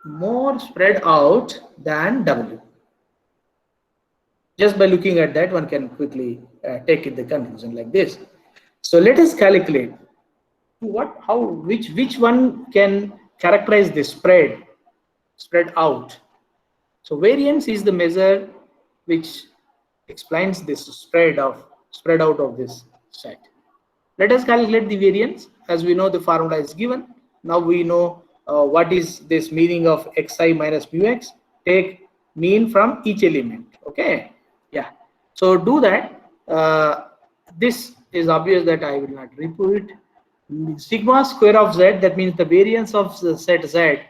more spread out than W. Just by looking at that, one can quickly take it the conclusion like this. So let us calculate which one can characterize the spread out. So variance is the measure which explains this spread out of this set. Let us calculate the variance. As we know, the formula is given. Now we know what is this meaning of xi minus mu x. Take mean from each element. Okay. Yeah. So do that. This is obvious that I will not repeat. Sigma square of Z, that means the variance of the set Z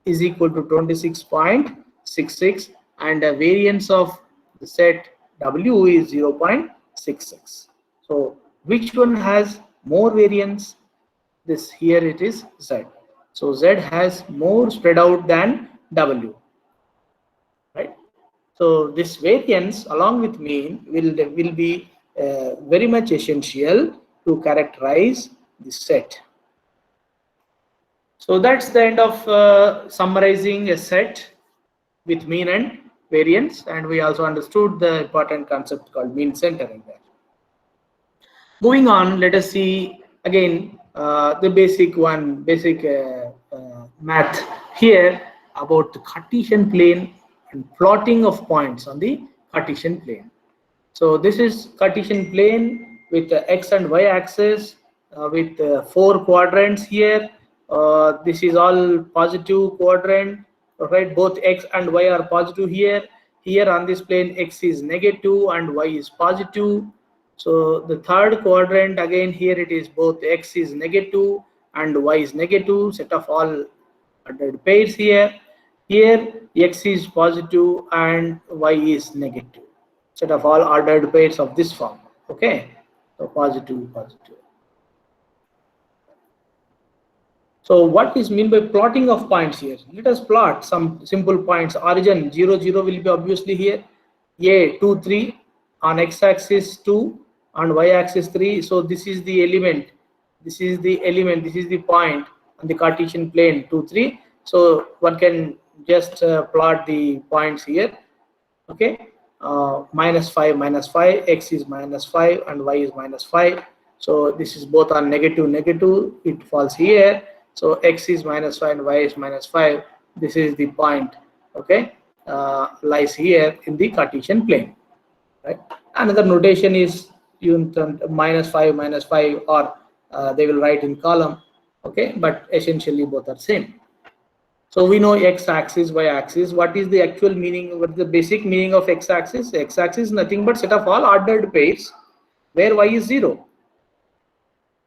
is equal to 26.66, and the variance of the set W is 0.66. So which one has more variance? This here it is Z. So Z has more spread out than W, right? So this variance along with mean will be very much essential to characterize the set. So that's the end of summarizing a set with mean and variance, and we also understood the important concept called mean centering there. Moving on, let us see again the basic math here about the Cartesian plane and plotting of points on the Cartesian plane. So this is Cartesian plane with the x and y axis with 4 quadrants here. This is all positive quadrant, right? Both x and y are positive here. Here on this plane, x is negative and y is positive. So the third quadrant, again here it is both x is negative and y is negative, set of all ordered pairs here. Here x is positive and y is negative, set of all ordered pairs of this form. Okay, so positive, positive. So what is mean by plotting of points here? Let us plot some simple points. Origin 0, 0 will be obviously here. A 2, 3 on x-axis 2, on y-axis 3. So this is the element. This is the element. This is the point on the Cartesian plane 2, 3. So one can just plot the points here. Okay, minus 5, x is minus 5 and y is minus 5. So this is both on negative, negative. It falls here. So x is minus 5 and y is minus 5. This is the point, okay, lies here in the Cartesian plane, right? Another notation is minus 5, or they will write in column, okay, but essentially both are same. So we know x-axis, y-axis. What is the actual meaning? What is the basic meaning of x-axis? X-axis is nothing but set of all ordered pairs where y is 0.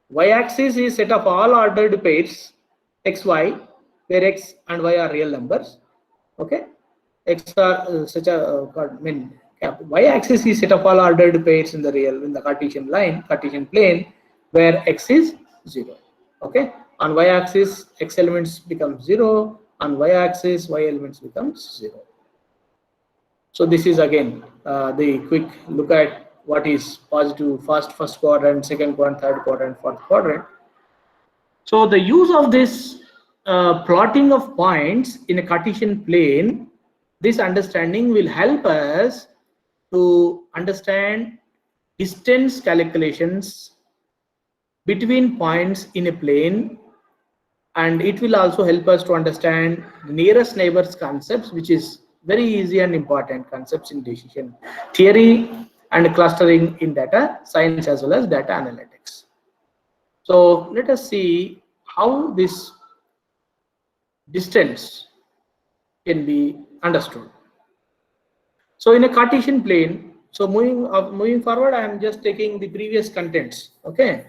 Y-axis is set of all ordered pairs xy where x and y are real numbers. Okay, x are y-axis is set of all ordered pairs in the Cartesian plane where x is 0. Okay, on y-axis x elements become 0, on y-axis y elements becomes 0. So this is again the quick look at what is positive first quadrant, second quadrant, third quadrant, fourth quadrant. So the use of this plotting of points in a Cartesian plane, this understanding will help us to understand distance calculations between points in a plane, and it will also help us to understand the nearest neighbors concepts, which is very easy and important concepts in decision theory. and clustering in data science as well as data analytics. So let us see how this distance can be understood. So in a Cartesian plane, so moving forward, I am just taking the previous contents. Okay,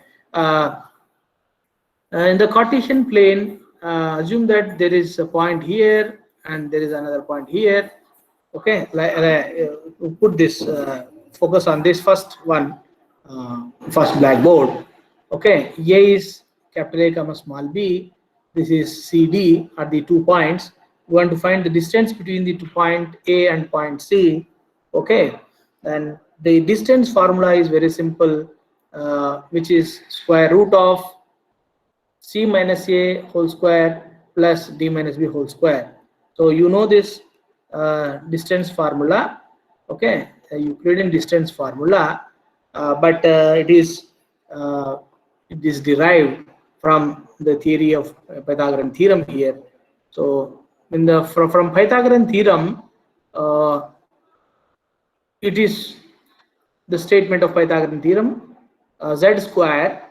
in the Cartesian plane, assume that there is a point here and there is another point here. Okay, put this focus on this first one, first blackboard. Okay, A is capital A comma small b. This is CD are the 2 points. We want to find the distance between the point A and point C. Okay, and the distance formula is very simple, which is square root of C minus A whole square plus D minus B whole square. So you know this distance formula. Okay, Euclidean distance formula, but it is derived from the theory of Pythagorean theorem here. So in the from Pythagorean theorem, it is the statement of Pythagorean theorem, z square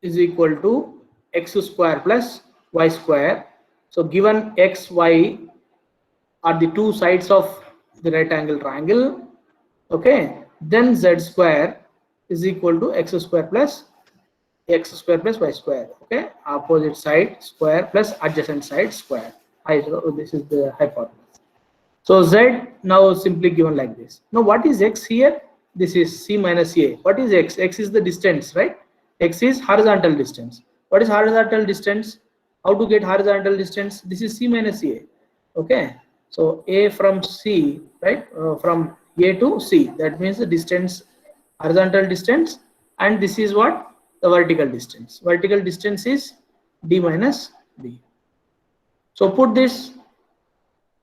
is equal to x square plus y square. So given x, y are the 2 sides of the right angle triangle, okay, then z square is equal to x square plus y square. Okay, opposite side square plus adjacent side square. This is the hypotenuse. So z now simply given like this. Now what is x here? This is C minus A. What is x? X is the distance, right? X is horizontal distance. What is horizontal distance? How to get horizontal distance? This is C minus A. Okay, so A from C, right? From A to C. That means the distance, horizontal distance, and this is what? The vertical distance. Vertical distance is D minus B. So put this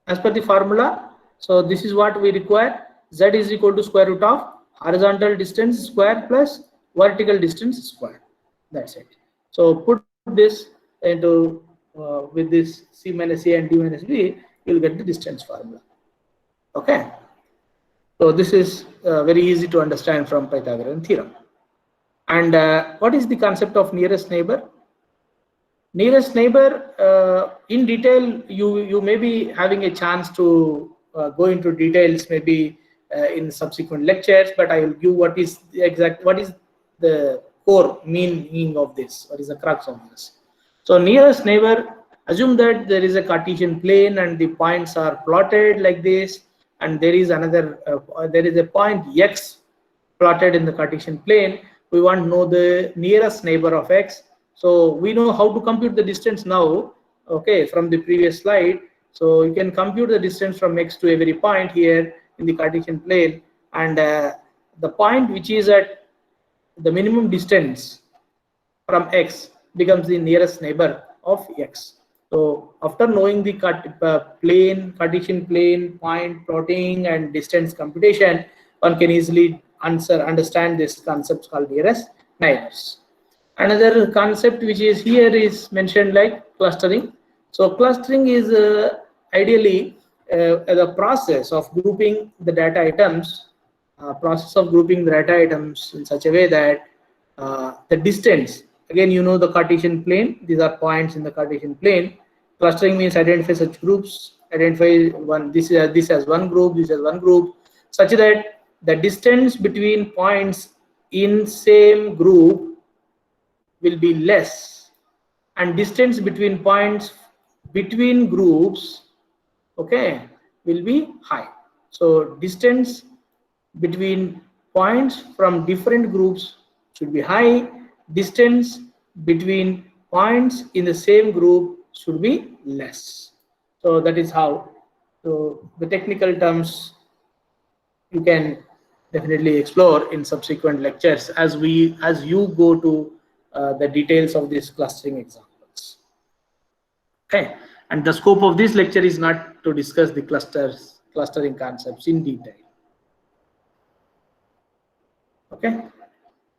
as per the formula. So this is what we require. Z is equal to square root of horizontal distance square plus vertical distance square. That's it. So put this into with this C minus A and D minus B, you will get the distance formula. Okay. So this is very easy to understand from Pythagorean theorem. And what is the concept of nearest neighbor? Nearest neighbor, in detail, you may be having a chance to go into details maybe in subsequent lectures, but I will give what is the core meaning of this, what is the crux of this. So nearest neighbor, assume that there is a Cartesian plane and the points are plotted like this, and there is another there is a point x plotted in the Cartesian plane. We want to know the nearest neighbor of x. So we know how to compute the distance now, okay, from the previous slide. So you can compute the distance from x to every point here in the Cartesian plane, and the point which is at the minimum distance from x becomes the nearest neighbor of x. So after knowing the Cartesian plane, point plotting and distance computation, one can easily understand this concept called nearest neighbors. Another concept which is here is mentioned like clustering. So clustering is ideally the process of grouping the data items, in such a way that the distance, again you know the Cartesian plane, these are points in the Cartesian plane. Clustering means identify such groups, identify one, this as one group, this as one group, such that the distance between points in same group will be less, and distance between points between groups, okay, will be high. So distance between points from different groups should be high. Distance between points in the same group should be less. So that is how. So the technical terms you can definitely explore in subsequent lectures as you go to the details of these clustering examples. Okay, and the scope of this lecture is not to discuss the clustering concepts in detail. Okay,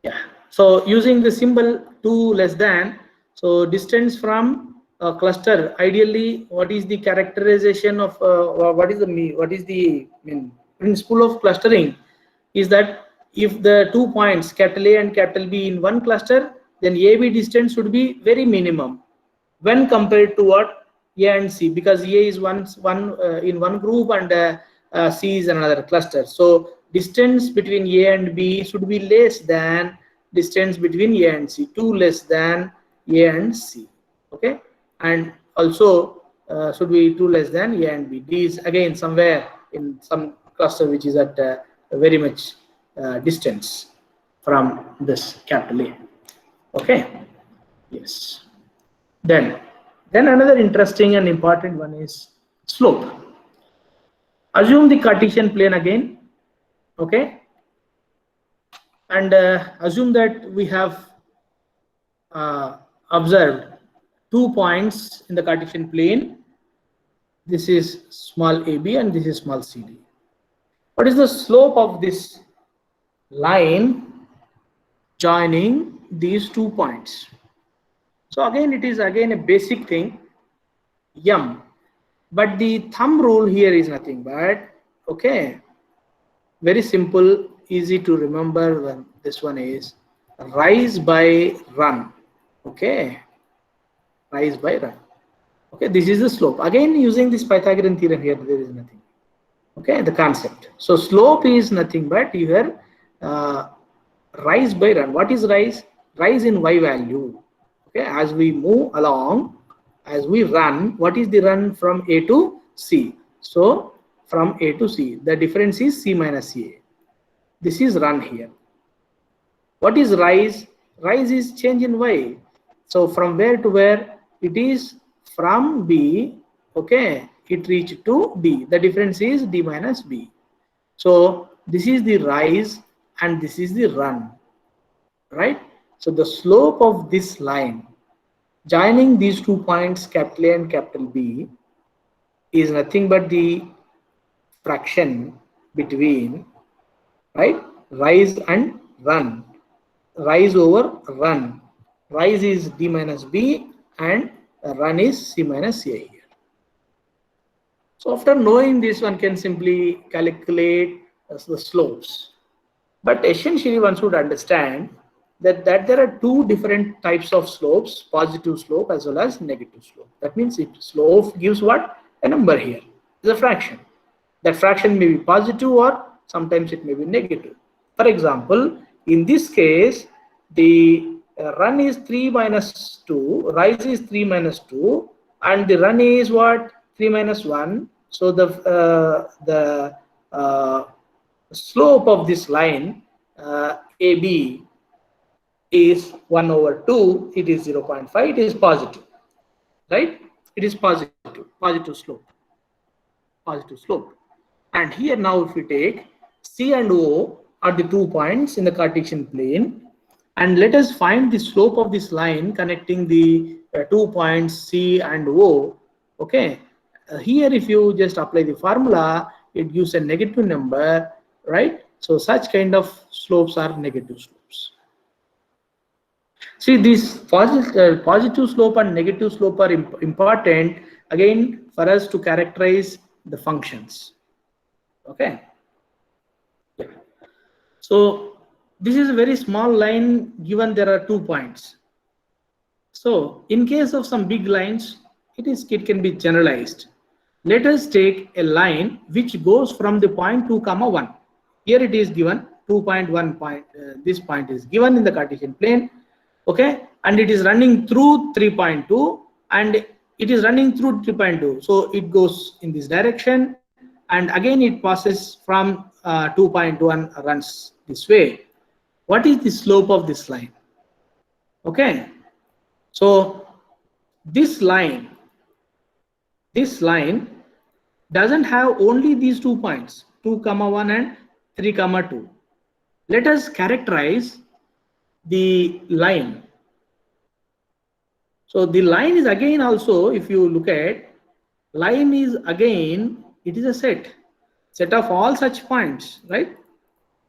yeah. So using the symbol 2 less than, so distance from a cluster, ideally what is the characterization of what is the principle of clustering is that if the 2 points capital A and capital B in one cluster, then AB distance should be very minimum when compared to what? A and C, because A is in one group and C is another cluster. So distance between A and B should be less than distance between A and C, 2 less than A and C. Okay, and also should be 2 less than A and B. D is again somewhere in some cluster which is at very much distance from this capital A. Okay, yes. Then another interesting and important one is slope. Assume the Cartesian plane again, okay, and assume that we have observed 2 points in the Cartesian plane. This is small AB and this is small CD. What is the slope of this line joining these 2 points? So again, it is again a basic thing, m, but the thumb rule here is nothing but, okay, very simple, easy to remember. When this one is rise by run, okay, rise by run. Okay, this is the slope. Again, using this Pythagorean theorem here, there is nothing. Okay, the concept. So slope is nothing but your rise by run. What is rise? Rise in y value. Okay, as we move along, as we run, what is the run from A to C? So from A to C, the difference is C minus A. This is run here. What is rise? Rise is change in y. So from where to where? It is from B, okay, it reached to D. The difference is D minus B. So this is the rise and this is the run, right? So the slope of this line joining these 2 points capital A and capital B is nothing but the fraction between, right, rise and run. Rise over run. Rise is D minus B and run is C minus A here. So after knowing this, one can simply calculate the slopes. But essentially one should understand that there are 2 different types of slopes, positive slope as well as negative slope. That means if slope gives what? A number here. It's a fraction. That fraction may be positive or sometimes it may be negative. For example, in this case, the run is 3 minus 2, rise is 3 minus 2, and the run is what? 3 minus 1. So the slope of this line AB is 1 over 2, it is 0.5, it is positive, right? It is positive slope. And here now if we take C and O are the 2 points in the Cartesian plane, and let us find the slope of this line connecting the 2 points C and O, okay? Here if you just apply the formula, it gives a negative number, right? So such kind of slopes are negative slopes. See, these positive slope and negative slope are important again for us to characterize the functions. Okay. Yeah. So this is a very small line given there are 2 points. So in case of some big lines, it can be generalized. Let us take a line which goes from the point 2, 1. Here it is given 2.1 point. This point is given in the Cartesian plane. Okay, and it is running through 3.2 and it is running through 3.2. So it goes in this direction and again it passes from 2.2 and runs this way. What is the slope of this line? Okay, so this line doesn't have only these 2 points, 2, 1 and 3, 2. Let us characterize the line. So the line is again also, if you look at, line is again, it is a set of all such points, right?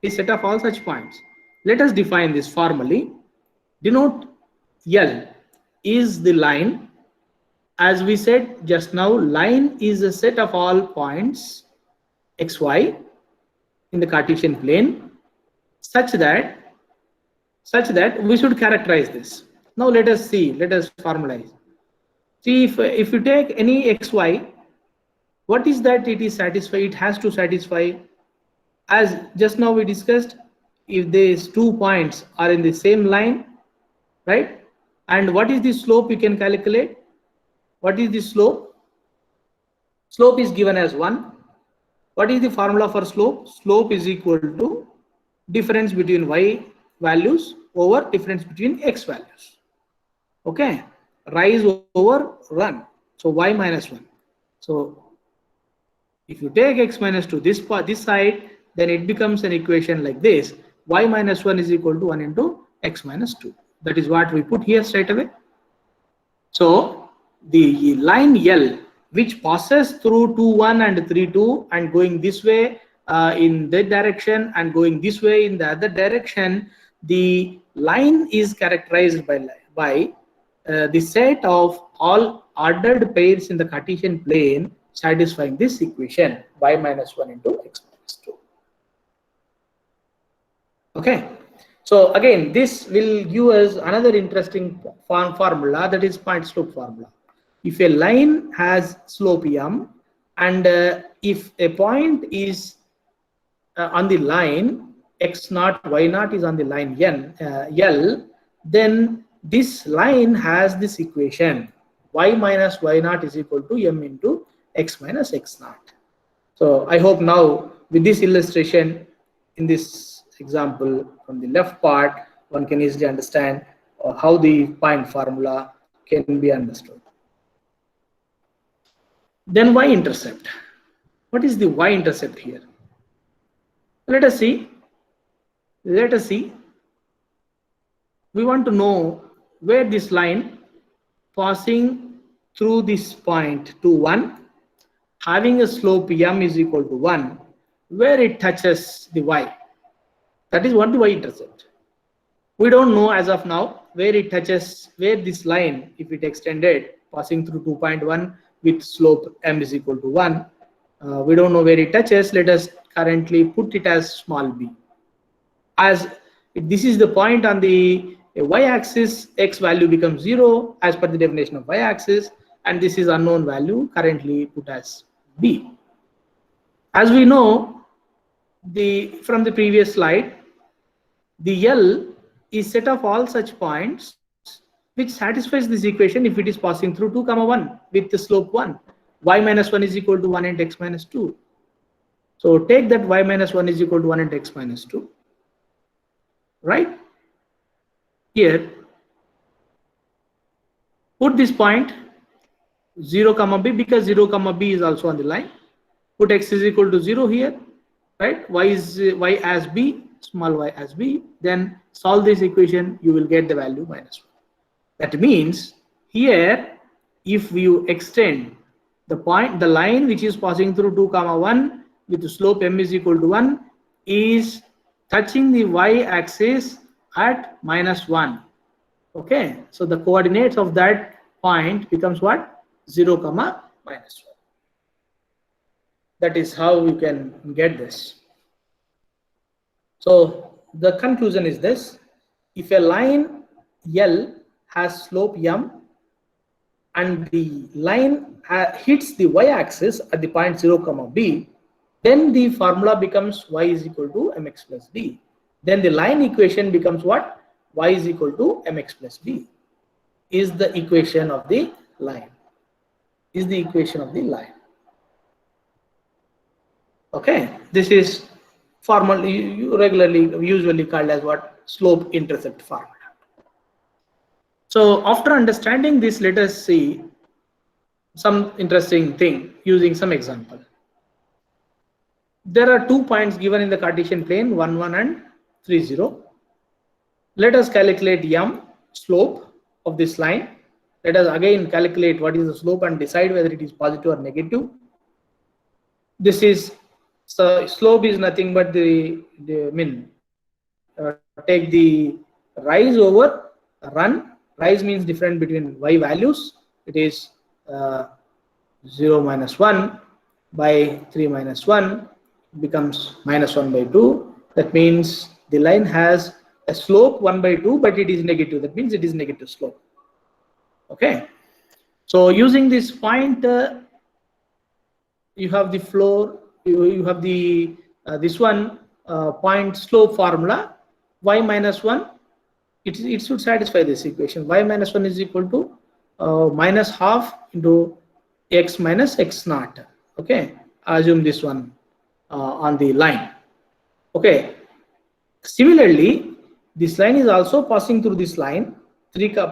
A set of all such points. Let us define this formally. Denote L is the line. As we said just now, line is a set of all points xy in the Cartesian plane. such that we should characterize this. Now let us see, let us formalize. See, if you take any xy, what is that it is satisfied? It has to satisfy, as just now we discussed, if these 2 points are in the same line, right? And what is the slope you can calculate? What is the slope? Slope is given as 1. What is the formula for slope? Slope is equal to difference between y values over difference between x values. Okay, rise over run. So y minus 1. So if you take x minus 2 this side, then it becomes an equation like this: y minus 1 is equal to 1 into x minus 2. That is what we put here straight away. So the line L, which passes through 2, 1 and 3, 2 and going this way in that direction and going this way in the other direction, the line is characterized by the set of all ordered pairs in the Cartesian plane satisfying this equation: y minus 1 into x minus 2. Okay, so again this will give us another interesting formula, that is point slope formula. If a line has slope m and if a point is on the line x naught, y naught is on the line L, then this line has this equation: y minus y naught is equal to m into x minus x naught. So I hope now with this illustration in this example from the left part, one can easily understand how the point formula can be understood. Then y-intercept. What is the y-intercept here? Let us see. We want to know where this line passing through this point to 1, having a slope m is equal to 1, where it touches the y. That is what the y-intercept. We don't know as of now where it touches, where this line, if it extended passing through 2.1 with slope m is equal to 1, we don't know where it touches. Let us currently put it as small b. As this is the point on the y-axis, x value becomes 0 as per the definition of y-axis, and this is unknown value currently put as b. As we know from the previous slide, the L is set of all such points which satisfies this equation if it is passing through 2, 1 with the slope 1. Y minus 1 is equal to 1 into x minus 2. So take that y minus 1 is equal to 1 into x minus 2. Right? Here, put this point 0, b, because 0, b is also on the line. Put x is equal to 0 here, right? Y as b, small y as b. Then solve this equation, you will get the value minus 1. That means here, if you extend the line which is passing through 2, 1 with the slope m is equal to 1 is touching the y-axis at minus 1. Okay, so the coordinates of that point becomes what? 0, minus 1. That is how you can get this. So the conclusion is this: if a line L has slope m and the line hits the y-axis at the point 0, b, then the formula becomes y is equal to mx plus b. Then the line equation becomes what? Y is equal to mx plus b is the equation of the line. Okay, this is usually called as what? Slope intercept formula. So after understanding this, let us see some interesting thing using some example. There are 2 points given in the Cartesian plane, 1, 1 and 3, 0. Let us calculate m, slope of this line. Let us again calculate what is the slope and decide whether it is positive or negative. This is, so slope is nothing but take the rise over run. Rise means difference between y values. It is 0 minus 1 by 3 minus 1 becomes minus 1 by 2. That means the line has a slope 1/2, but it is negative. That means it is negative slope. Okay. So using this point, you have the floor. You have the this one point slope formula. Y minus 1. It should satisfy this equation. Y minus 1 is equal to minus half into x minus x naught. Okay. Assume this one on the line. Okay. Similarly, this line is also passing through this line,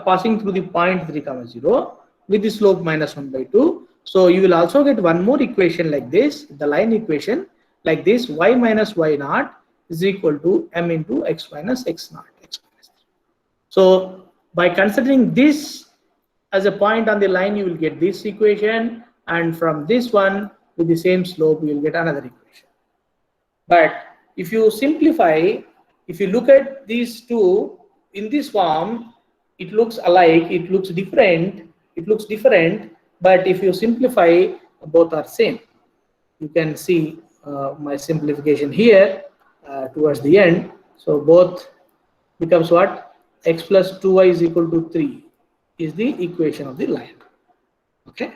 passing through the point 3, 0 with the slope minus 1/2. So you will also get one more equation like this, the line equation like this: y minus y naught is equal to m into x minus x naught. So by considering this as a point on the line, you will get this equation, and from this one with the same slope, you will get another equation. But if you simplify, if you look at these two in this form, it looks alike, it looks different, but if you simplify, both are same. You can see my simplification here towards the end. So both becomes what? X plus 2y is equal to 3 is the equation of the line. Okay.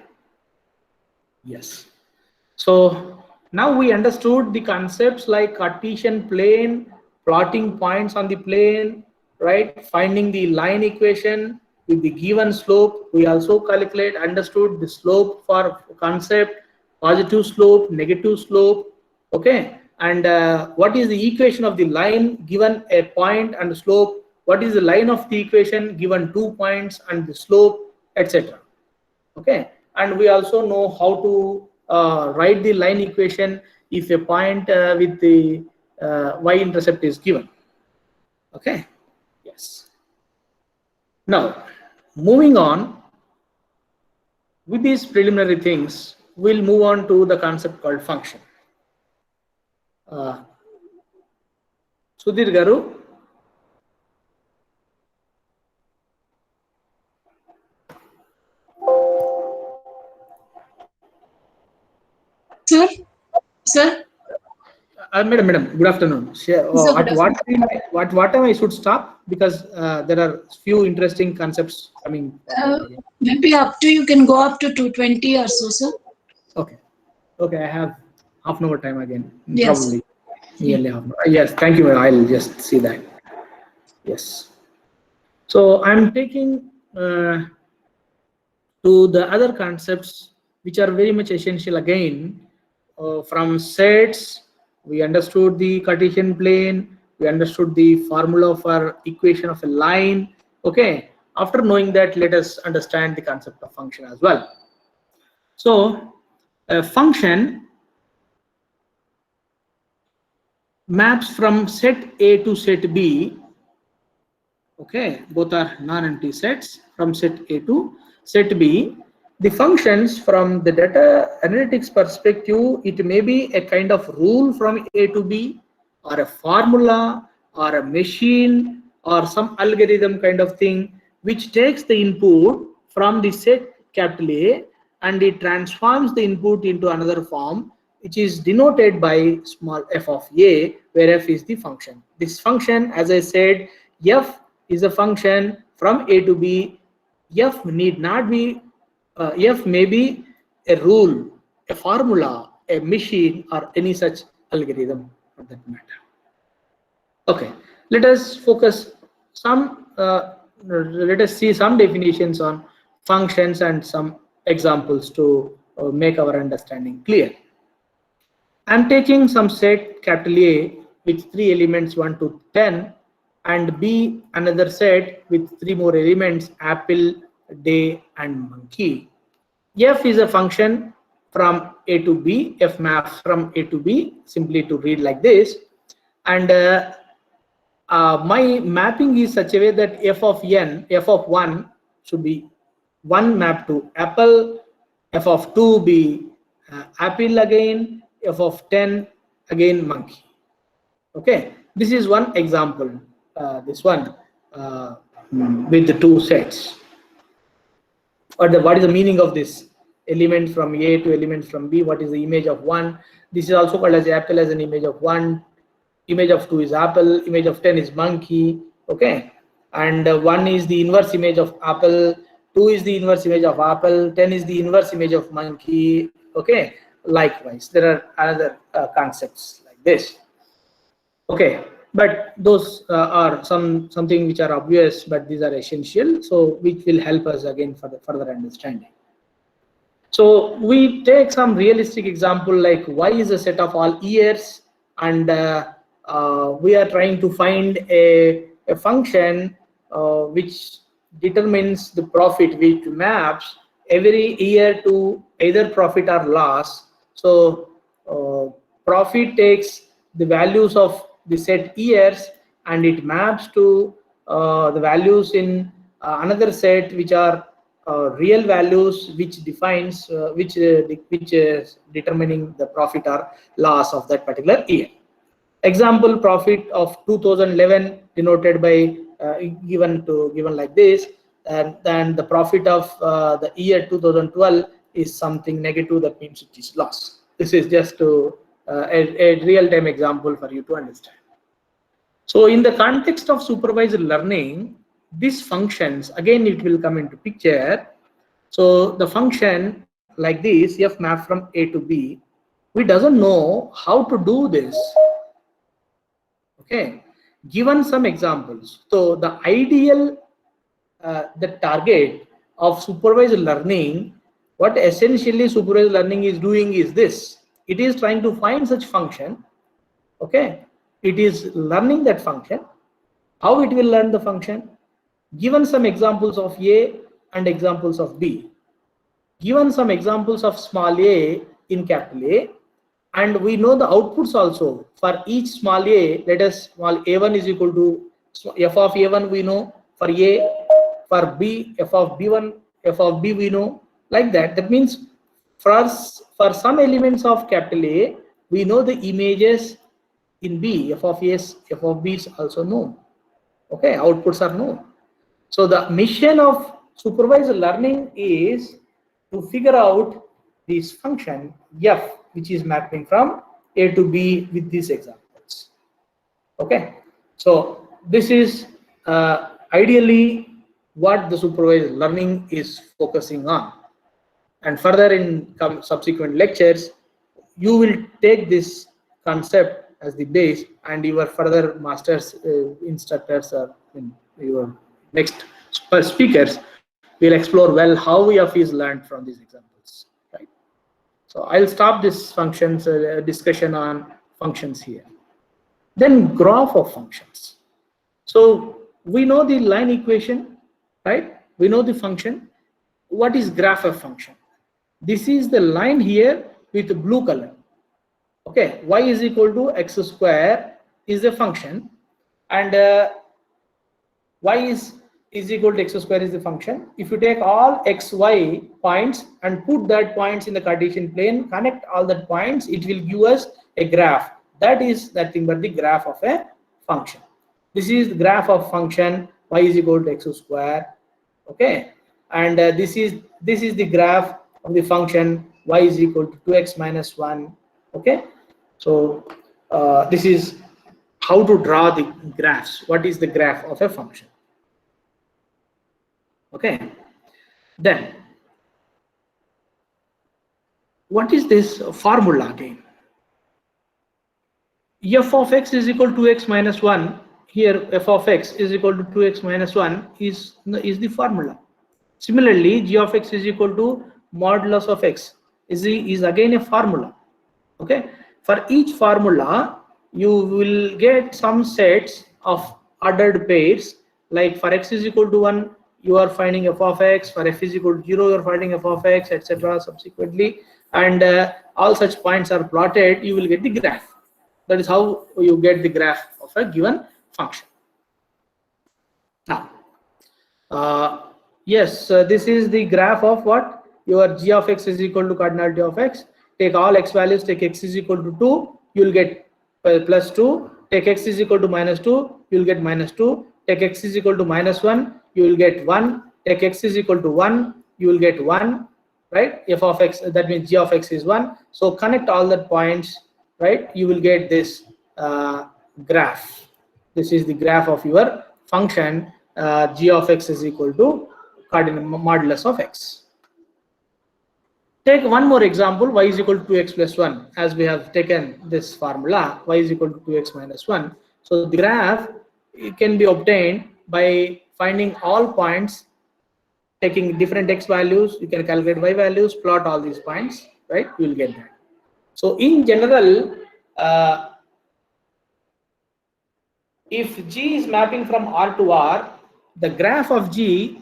Yes. So now we understood the concepts like Cartesian plane, plotting points on the plane, right? Finding the line equation with the given slope. We also understood the slope for concept, positive slope, negative slope. Okay. And what is the equation of the line given a point and the slope? What is the line of the equation given 2 points and the slope, etc. Okay. And we also know how to write the line equation if a point with the y-intercept is given. Okay. Yes. Now, moving on with these preliminary things, we'll move on to the concept called function. Sudhir Garu. Sir. Madam, good afternoon. At what time I should stop? Because there are few interesting concepts coming. Maybe up to, you can go up to 2:20 or so, sir. Okay. Okay, I have half an hour time again. Yes. Probably. Nearly half an hour. Yes, thank you. I'll just see that. Yes. So I'm taking to the other concepts which are very much essential again. From sets, we understood the Cartesian plane, we understood the formula for equation of a line. Okay, after knowing that, let us understand the concept of function as well. So a function maps from set A to set B. Okay, both are non-empty sets from set A to set B. The functions from the data analytics perspective, it may be a kind of rule from A to B, or a formula, or a machine, or some algorithm kind of thing, which takes the input from the set capital A and it transforms the input into another form, which is denoted by small f of A, where f is the function. This function, as I said, f is a function from A to B. F need not be f may be a rule, a formula, a machine, or any such algorithm for that matter. Okay, let us focus some. Let us see some definitions on functions and some examples to make our understanding clear. I'm taking some set capital A with 3 elements 1 to 10, and B another set with 3 more elements: apple, day, and monkey. F is a function from A to B. F maps from A to B, simply to read like this. And my mapping is such a way that f of 1 should be 1 mapped to apple, f of 2 be apple again, f of 10 again monkey. Okay, this is one example. This one with the 2 sets. What is the meaning of this? Element from A to element from B. What is the image of 1? This is also called as apple as an image of 1. image of 2 is apple, image of 10 is monkey, okay, and 1 is the inverse image of apple, 2 is the inverse image of apple, 10 is the inverse image of monkey, okay. Likewise, there are other concepts like this, okay, but those are something which are obvious, but these are essential, so which will help us again for the further understanding. So we take some realistic example like y is a set of all years, and we are trying to find a function which determines the profit, which maps every year to either profit or loss. So profit takes the values of the set years and it maps to the values in another set which are real values, which defines which is determining the profit or loss of that particular year. Example, profit of 2011 denoted by given like this, and then the profit of the year 2012 is something negative, that means it is loss. This is just to a real-time example for you to understand. So in the context of supervised learning, these functions, again it will come into picture. So the function like this, f map from A to B, we doesn't know how to do this, okay. Given some examples, so the ideal the target of supervised learning, what essentially supervised learning is doing is this: it is trying to find such function, okay, it is learning that function. How it will learn the function? Given some examples of A and examples of B, given some examples of small a in capital A, and we know the outputs also for each small a. Let us, small a1 is equal to f of a1 we know for A, for B f of b1, f of b we know, like that. That means for some elements of capital A, we know the images in B, f of S, f of B is also known, okay, outputs are known. So the mission of supervised learning is to figure out this function f, which is mapping from A to B with these examples, okay. So this is ideally what the supervised learning is focusing on, and further in subsequent lectures you will take this concept as the base, and your further masters instructors or your next speakers will explore well how f is learned from these examples, right? So I'll stop this functions discussion on functions here. Then graph of functions. So we know the line equation, right? We know the function. What is graph of function? This is the line here with the blue color, okay. Y is equal to x square is the function, and y is equal to x square is the function. If you take all x, y points and put that points in the Cartesian plane, connect all that points, it will give us a graph. That is nothing but the graph of a function. This is the graph of function y is equal to x square, okay, and this is the graph of the function y is equal to 2x minus 1, okay. So this is how to draw the graphs. What is the graph of a function, okay. Then what is this formula again? F of x is equal to x minus 1. Here f of x is equal to 2x minus 1 is the formula. Similarly, g of x is equal to modulus of x is again a formula, okay. For each formula you will get some sets of ordered pairs, like for x is equal to 1 you are finding f of x, for f is equal to 0 you are finding f of x, etc. subsequently, and all such points are plotted, you will get the graph. That is how you get the graph of a given function. Now yes, this is the graph of what? Your g of x is equal to cardinality of x. Take all x values, take x is equal to 2, you will get plus 2. Take x is equal to minus 2, you will get minus 2. Take x is equal to minus 1, you will get 1. Take x is equal to 1, you will get 1, right? F of x, that means g of x is 1. So connect all the points, right? You will get this graph. This is the graph of your function g of x is equal to cardinal modulus of x. Take one more example, y is equal to 2x plus 1, as we have taken this formula, y is equal to 2x minus 1. So the graph can be obtained by finding all points, taking different x values, you can calculate y values, plot all these points, right? You will get that. So in general, if G is mapping from R to R, the graph of G,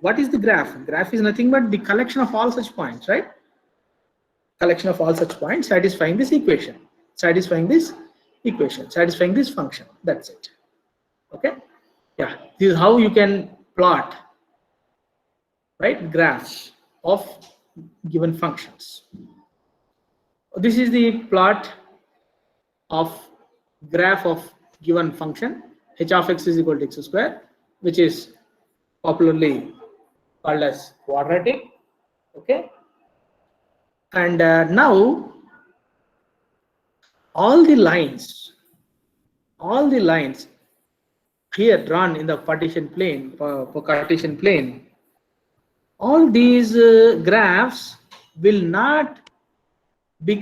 what is the graph? Graph is nothing but the collection of all such points, right? Collection of all such points satisfying this equation, satisfying this function. That's it. Okay. Yeah. This is how you can plot, right, graphs of given functions. This is the plot of graph of given function h of x is equal to x square, which is popularly called as quadratic. Okay. And now all the lines here drawn in the Cartesian plane, all these graphs will not be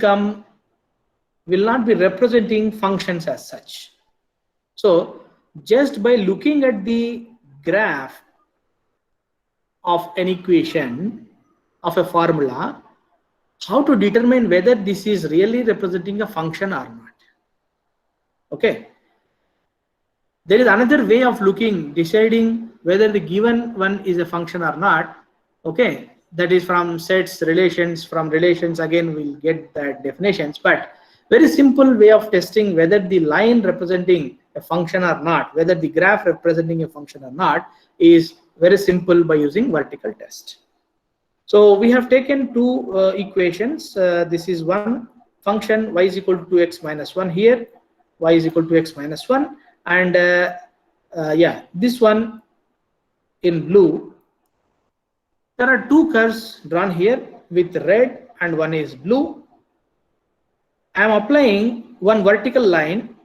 representing functions as such. So just by looking at the graph of an equation of a formula, how to determine whether this is really representing a function or not. Okay. There is another way of deciding whether the given one is a function or not. Okay. That is from sets, relations. From relations, again, we'll get that definitions. But very simple way of testing whether the line representing a function or not, whether the graph representing a function or not, is very simple by using vertical test. So we have taken two equations. This is one function y is equal to 2x minus 1 here, y is equal to x minus 1, and yeah, this one in blue. There are two curves drawn here with red and one is blue. I am applying one vertical line.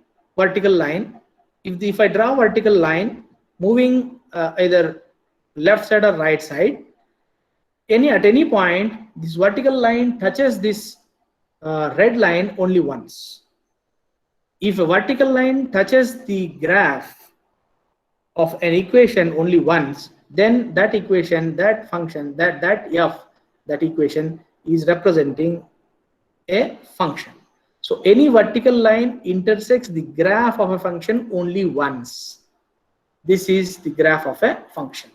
If I draw vertical line moving either left side or right side, at any point this vertical line touches this red line only once. If a vertical line touches the graph of an equation only once, then that equation, that function, that equation is representing a function. So any vertical line intersects the graph of a function only once. This is the graph of a function.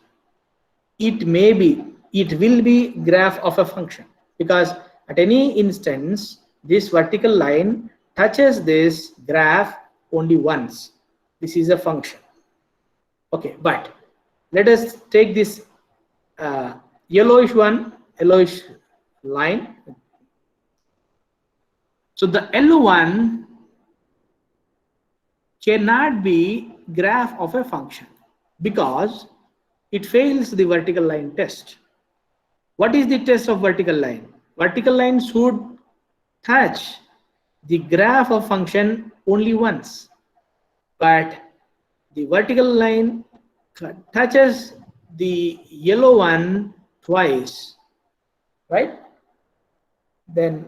It will be graph of a function because at any instance this vertical line touches this graph only once. This is a function. Okay, but let us take this yellowish line. So the yellow one cannot be graph of a function because it fails the vertical line test. What is the test of vertical line? Vertical line should touch the graph of function only once, but the vertical line touches the yellow one twice, right? Then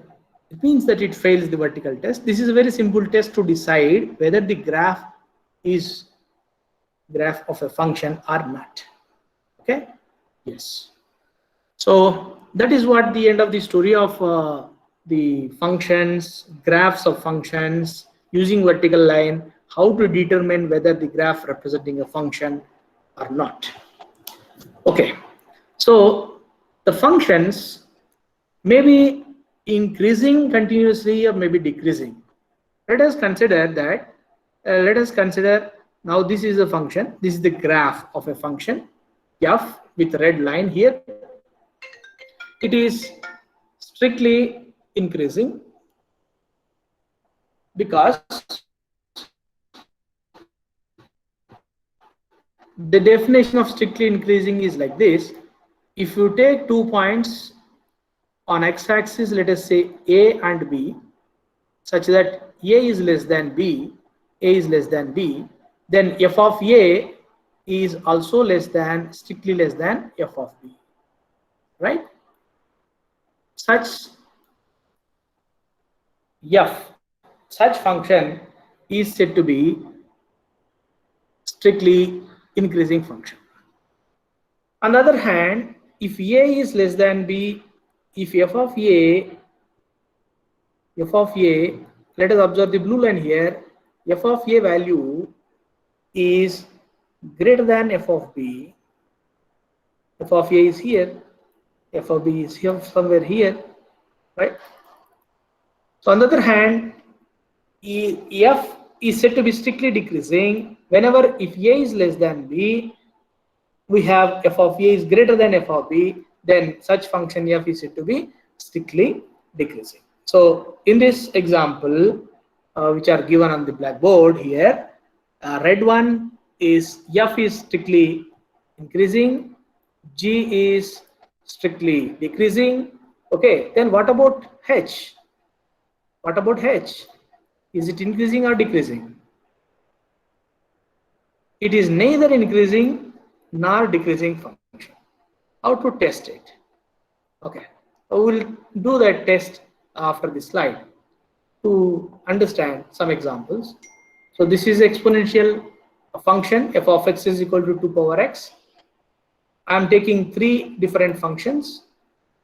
it means that it fails the vertical test. This is a very simple test to decide whether the graph is graph of a function or not. Okay. Yes. So that is what the end of the story of the functions, graphs of functions using vertical line, how to determine whether the graph representing a function or not. Okay. So the functions may be increasing continuously or maybe decreasing. Let us consider that. Now this is a function. This is the graph of a function f with red line here. It is strictly increasing because the definition of strictly increasing is like this. If you take 2 points on x-axis, let us say A and B, such that A is less than B, A is less than B, then f of A is also less than, strictly less than f of B, right? Such function is said to be strictly increasing function. On the other hand, if A is less than B, if f of A, let us observe the blue line here, f of A value is greater than f of B, f of A is here, f of B is here, somewhere here, right? So on the other hand, f is said to be strictly decreasing whenever if A is less than B, we have f of A is greater than f of B, then such function f is said to be strictly decreasing. So in this example, which are given on the blackboard here, red one is f is strictly increasing, G is strictly decreasing. Okay, then what about H? What about H? Is it increasing or decreasing? It is neither increasing nor decreasing function. How to test it? Okay, we will do that test after this slide to understand some examples. So this is exponential function, f of x is equal to 2 power x. I am taking three different functions.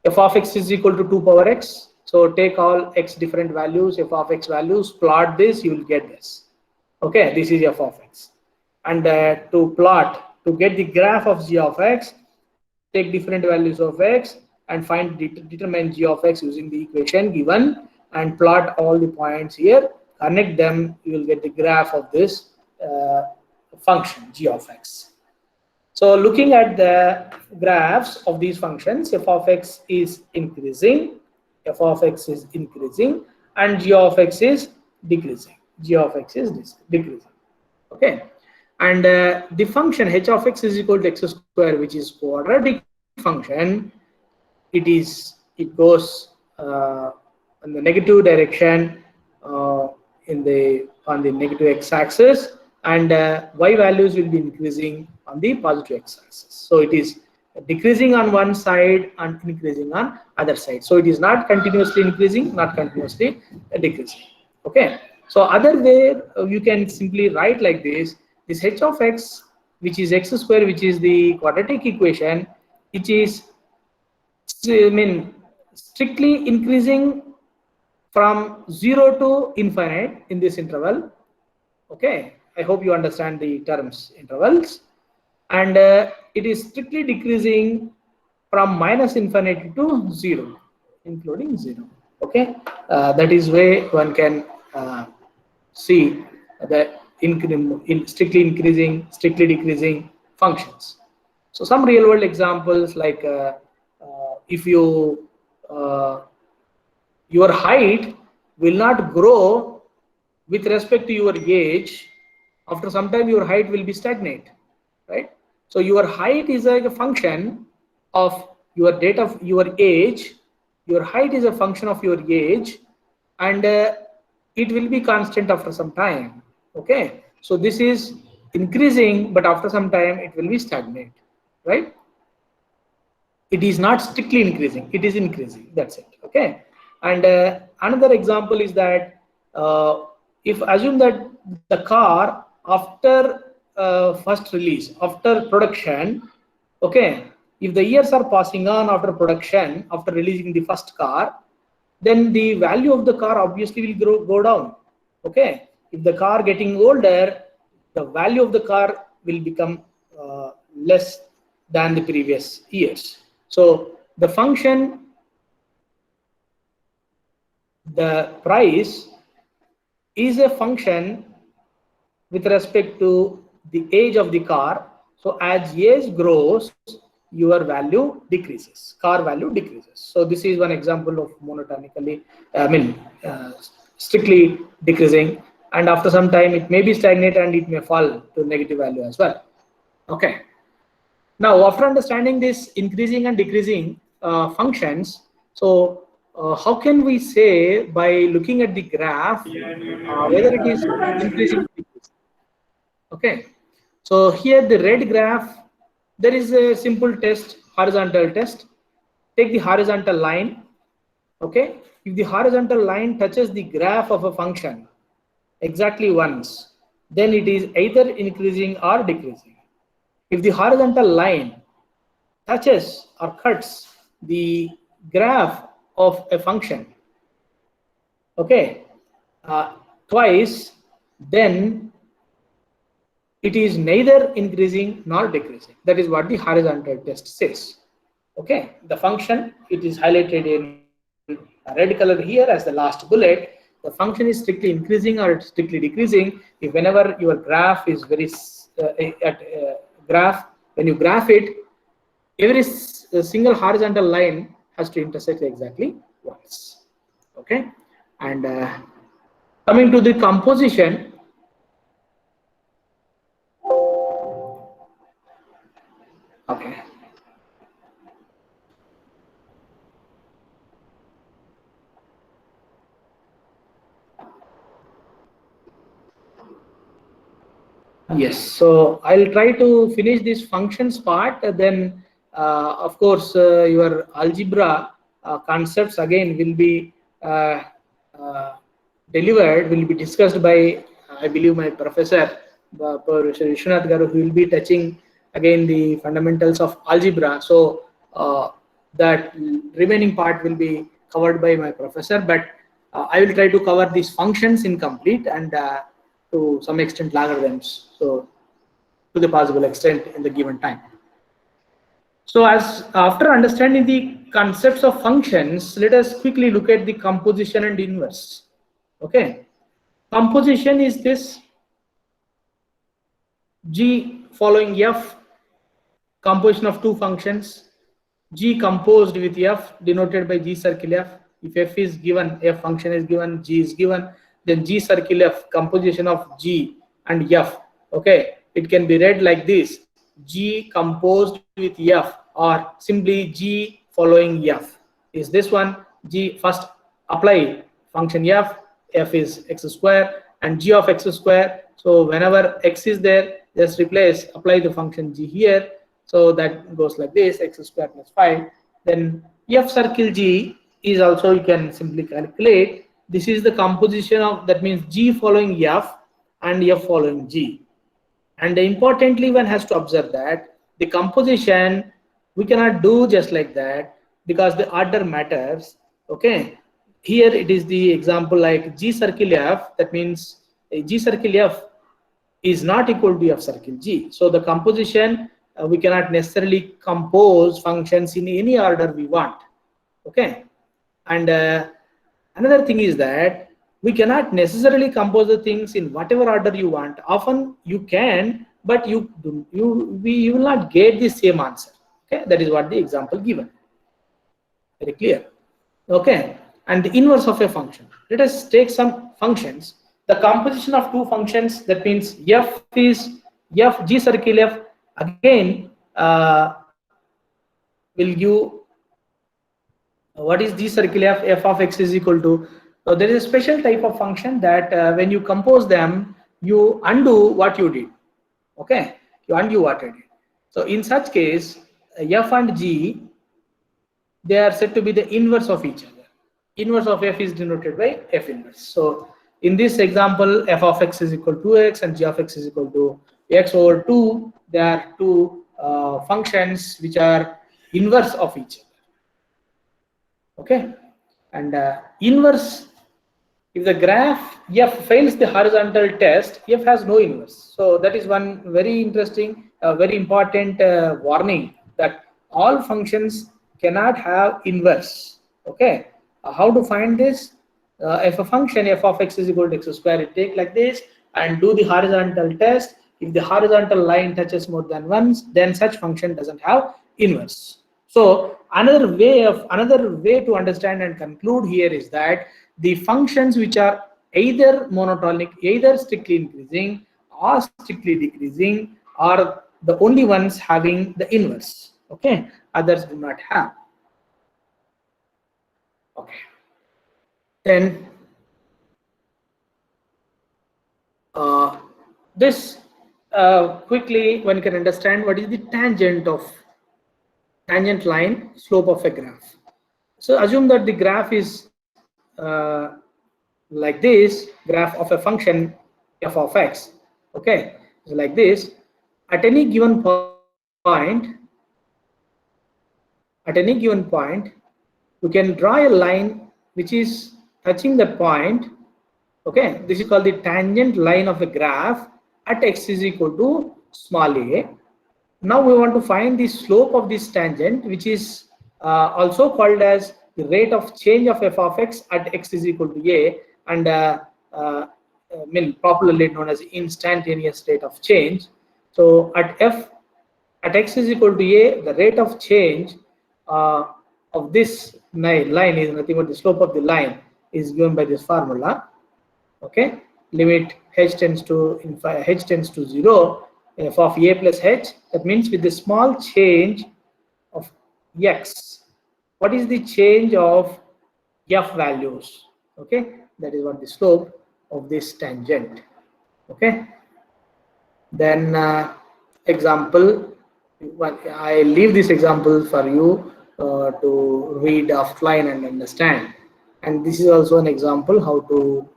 F of x is equal to 2 power x. So take all x different values, f of x values, plot this, you will get this. Okay, this is f of x. And to get the graph of g of x, take different values of x and determine g of x using the equation given and plot all the points here, connect them, you will get the graph of this function g of x. So looking at the graphs of these functions, f of x is increasing, f of x is increasing, and g of x is decreasing. G of x is decreasing. Okay, and the function h of x is equal to x square, which is quadratic function. It goes in the negative direction on the negative x-axis, and y values will be increasing on the positive x-axis. So it is decreasing on one side and increasing on other side. So it is not continuously increasing, not continuously decreasing. Okay. So other way you can simply write like this: this h of x, which is x square, which is the quadratic equation, which is strictly increasing from 0 to infinite in this interval. Okay, I hope you understand the terms intervals, and it is strictly decreasing from minus infinity to 0, including 0. Okay, that is way one can see the strictly increasing, strictly decreasing functions. So some real world examples, like if your height will not grow with respect to your age, after some time your height will be stagnant, right? So your height is like a function of your date of your age. Your height is a function of your age, and it will be constant after some time. Okay, so this is increasing, but after some time it will be stagnant, right? It is not strictly increasing, it is increasing, that's it. Okay, and another example is that if assume that the car after first release, after production, okay, if the years are passing on after production, after releasing the first car, then the value of the car obviously will go down. Okay, if the car getting older, the value of the car will become less than the previous years. So the function, the price is a function with respect to the age of the car. So as age grows, your value decreases, car value decreases. So this is one example of monotonically, strictly decreasing, and after some time it may be stagnant and it may fall to negative value as well. Okay. Now, after understanding this increasing and decreasing functions, so how can we say by looking at the graph whether it is increasing or decreasing? Okay, so here the red graph, there is a simple test, horizontal test. Take the horizontal line. Okay, if the horizontal line touches the graph of a function exactly once, then it is either increasing or decreasing. If the horizontal line touches or cuts the graph of a function, okay, twice, then it is neither increasing nor decreasing. That is what the horizontal test says. Okay, the function, it is highlighted in red color here as the last bullet. The function is strictly increasing or strictly decreasing if whenever your graph is very graph, when you graph it, every single horizontal line has to intersect exactly once. Okay, and coming to the composition. Okay. Yes, so I'll try to finish this functions part. Then, of course, your algebra concepts again will be uh, delivered, will be discussed by, I believe, my professor, Professor Vishwanath Garu, who will be touching again the fundamentals of algebra. So, that remaining part will be covered by my professor, but I will try to cover these functions in complete and to some extent logarithms, so to the possible extent in the given time. So as after understanding the concepts of functions, let us quickly look at the composition and inverse. Okay, composition is this: G following F, composition of two functions, G composed with F denoted by G circle F. If F is given, F function is given, G is given, then G circle F, composition of G and F. Okay, it can be read like this: G composed with F, or simply G following F. Is this one? G first apply function F, F is x square, and G of x square. So whenever x is there, just replace, apply the function G here. So that goes like this: x square plus 5. Then F circle G is also, you can simply calculate. This is the composition of, that means G following F and F following G. And importantly, one has to observe that the composition we cannot do just like that, because the order matters. Okay, here it is the example like G circle F, that means G circle F is not equal to F circle G. So the composition, we cannot necessarily compose functions in any order we want. Okay, and another thing is that we cannot necessarily compose the things in whatever order you want. Often you can, but you will not get the same answer. Okay, that is what the example given. Very clear. Okay, and the inverse of a function. Let us take some functions. The composition of two functions, that means F is F, G circle F, again will give what is G circle F, F of x is equal to. So there is a special type of function that when you compose them, you undo what you did. Okay, you undo what I did. So in such case, F and G, they are said to be the inverse of each other. Inverse of F is denoted by F inverse. So in this example, F of x is equal to x and G of x is equal to x over 2. There are two functions which are inverse of each other. Okay, and inverse, if the graph F fails the horizontal test, F has no inverse. So that is one very interesting, very important warning, that all functions cannot have inverse. Okay, how to find this? If a function F of x is equal to x square, it take like this and do the horizontal test. If the horizontal line touches more than once, then such function doesn't have inverse. So another way to understand and conclude here is that the functions which are either monotonic, either strictly increasing or strictly decreasing, are the only ones having the inverse. Okay, others do not have. Okay, then this quickly one can understand what is the tangent line slope of a graph. So assume that the graph is like this, graph of a function f of x. Okay, so like this. At any given point, you can draw a line which is touching that point. Okay, this is called the tangent line of a graph at x is equal to small a. Now we want to find the slope of this tangent, which is also called as the rate of change of f of x at x is equal to a, and popularly known as instantaneous rate of change. So at x is equal to a, the rate of change of this line is nothing but the slope of the line is given by this formula. Okay, limit h tends to 0, f of a plus h. That means with the small change of x, what is the change of f values? Okay, that is what the slope of this tangent. Okay, then example, I leave this example for you to read offline and understand. And this is also an example how to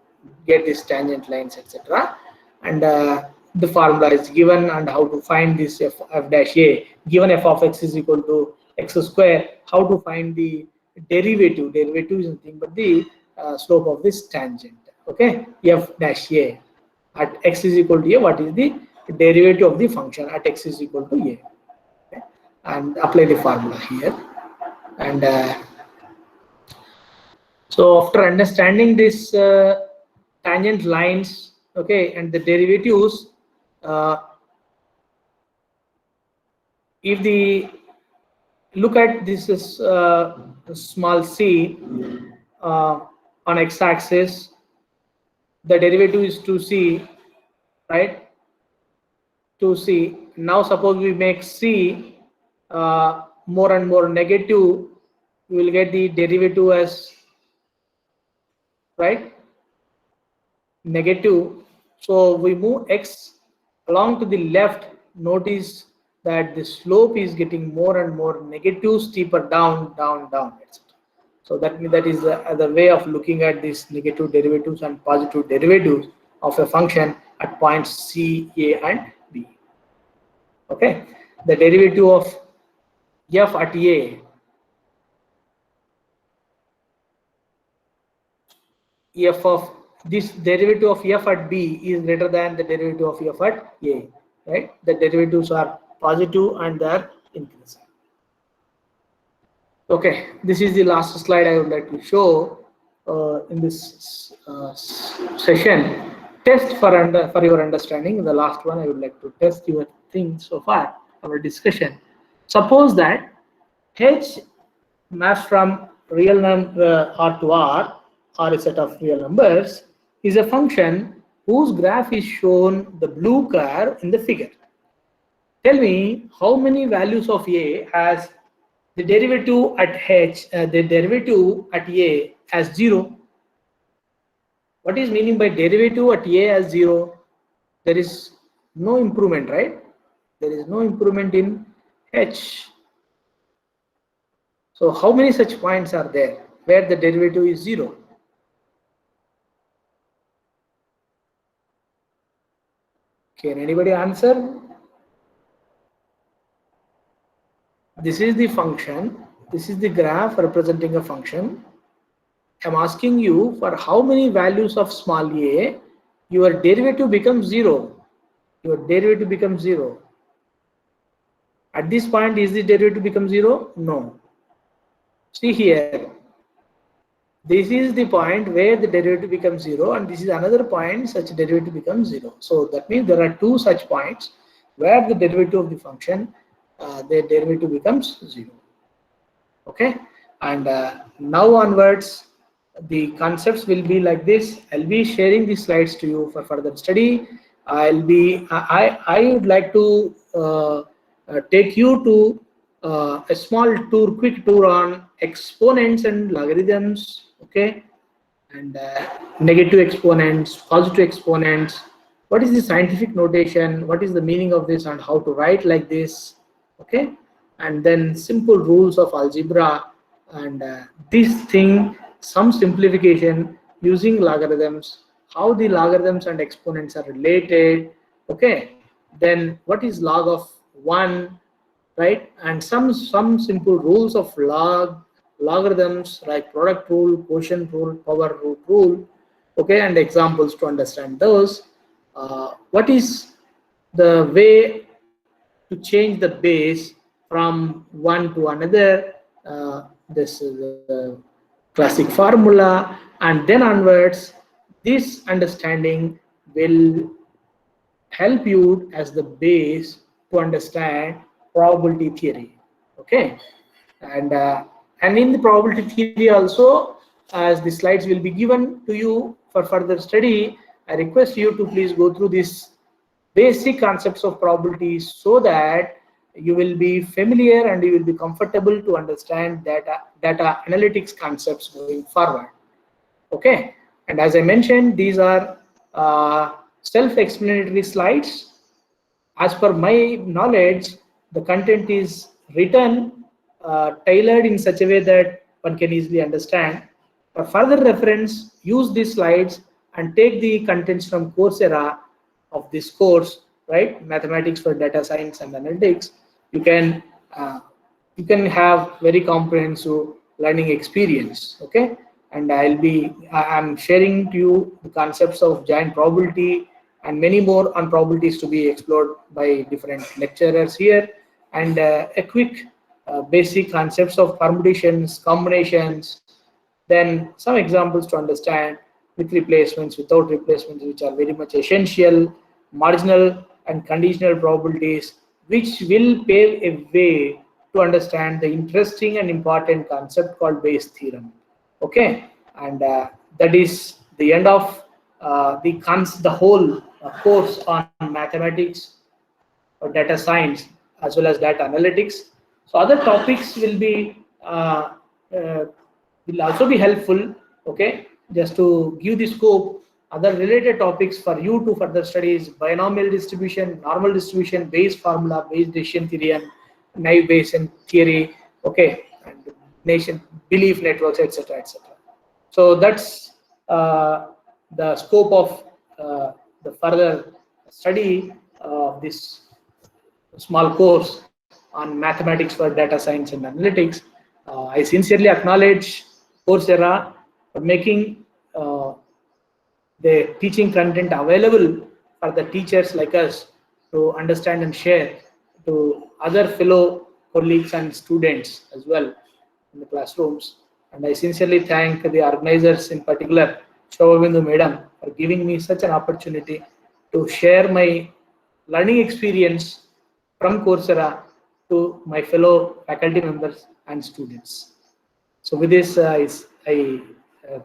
get these tangent lines, etc. And the formula is given, and how to find this f dash a. Given f of x is equal to x square, how to find the derivative? Derivative is nothing but the slope of this tangent. Okay, f dash a at x is equal to a. What is the derivative of the function at x is equal to a? Okay? And apply the formula here. And so after understanding this tangent lines, okay, and the derivatives, if the look at this is small c on x-axis, the derivative is 2c, right? 2c. Now suppose we make c more and more negative, we will get the derivative as, right, negative. So we move x along to the left. Notice that the slope is getting more and more negative, steeper down, etc. So that is the way of looking at these negative derivatives and positive derivatives of a function at points c, a, and b. Okay, the derivative of f at a, f of this derivative of f at b is greater than the derivative of f at a, right? The derivatives are positive and they are increasing. Okay, this is the last slide I would like to show in this session. Test for your understanding. The last one I would like to test your thing so far, our discussion. Suppose that h maps from real number r to r, or a set of real numbers, is a function whose graph is shown the blue curve in the figure. Tell me how many values of a has the derivative at h, the derivative at a as 0. What is meaning by derivative at a as 0? There is no improvement, right? There is no improvement in h. So how many such points are there where the derivative is 0? Can anybody answer? This is the function. This is the graph representing a function. I'm asking you for how many values of small a your derivative becomes 0. Your derivative becomes 0. At this point, is the derivative become 0? No. See here. This is the point where the derivative becomes 0, and this is another point such derivative becomes 0. So that means there are two such points where the derivative of the function, the derivative becomes 0. Okay, and now onwards the concepts will be like this. I'll be sharing these slides to you for further study. I would like to take you to a small tour, quick tour on exponents and logarithms. Okay, and negative exponents, positive exponents, what is the scientific notation, what is the meaning of this, and how to write like this. Okay, and then simple rules of algebra, and this thing, some simplification using logarithms, how the logarithms and exponents are related. Okay, then what is log of 1, right? And some simple rules of logarithms like product rule, quotient rule, power root rule. Okay, and examples to understand those. What is the way to change the base from one to another? This is the classic formula, and then onwards, this understanding will help you as the base to understand probability theory. Okay, and in the probability theory also, as the slides will be given to you for further study, I request you to please go through these basic concepts of probabilities so that you will be familiar and you will be comfortable to understand data analytics concepts going forward. Okay, and as I mentioned, these are self-explanatory slides. As per my knowledge, the content is written, tailored in such a way that one can easily understand. For further reference, use these slides and take the contents from Coursera of this course, right? Mathematics for Data Science and Analytics. You can have very comprehensive learning experience. Okay, and I'm sharing to you the concepts of giant probability and many more on probabilities to be explored by different lecturers here, and a quick basic concepts of permutations, combinations, then some examples to understand with replacements, without replacements, which are very much essential, marginal and conditional probabilities, which will pave a way to understand the interesting and important concept called Bayes' theorem. Okay, and that is the end of the whole course on mathematics or data science as well as data analytics. So other topics will be will also be helpful. Okay, just to give the scope, other related topics for you to further study is binomial distribution, normal distribution, Bayes formula, Bayes decision theory, and naive Bayesian theory. Okay, and belief networks, etc., etc. So that's the scope of the further study of this small course on mathematics for data science and analytics. I sincerely acknowledge Coursera for making the teaching content available for the teachers like us to understand and share to other fellow colleagues and students as well in the classrooms. And I sincerely thank the organizers, in particular Shobhabindu Madam, for giving me such an opportunity to share my learning experience from Coursera to my fellow faculty members and students. So with this, I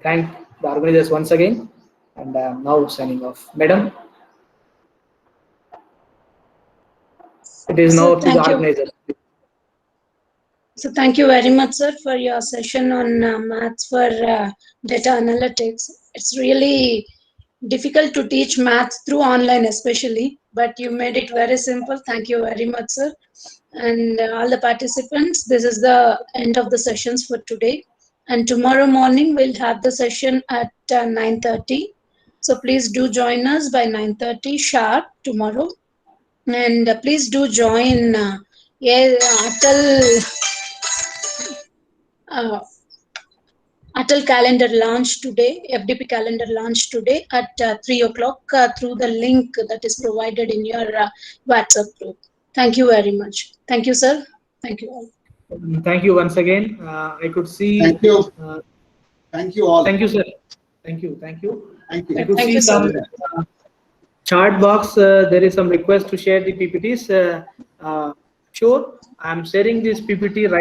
thank the organizers once again, and I am now signing off. Madam, it is now to the organizer. So thank you very much, sir, for your session on maths for data analytics. It's really difficult to teach maths through online especially, but you made it very simple. Thank you very much, sir. And all the participants, this is the end of the sessions for today. And tomorrow morning, we'll have the session at 9:30. So please do join us by 9:30 sharp tomorrow. And please do join Atal calendar launch today, FDP calendar launch today at 3 o'clock through the link that is provided in your WhatsApp group. Thank you very much. Thank you, sir. Thank you all. Thank you once again. I could see. Thank you. Thank you all. Thank you, sir. Thank you. Thank you. Thank you. I could Thank see you, some chat box. There is some request to share the PPTs. Sure, I'm sharing this PPT right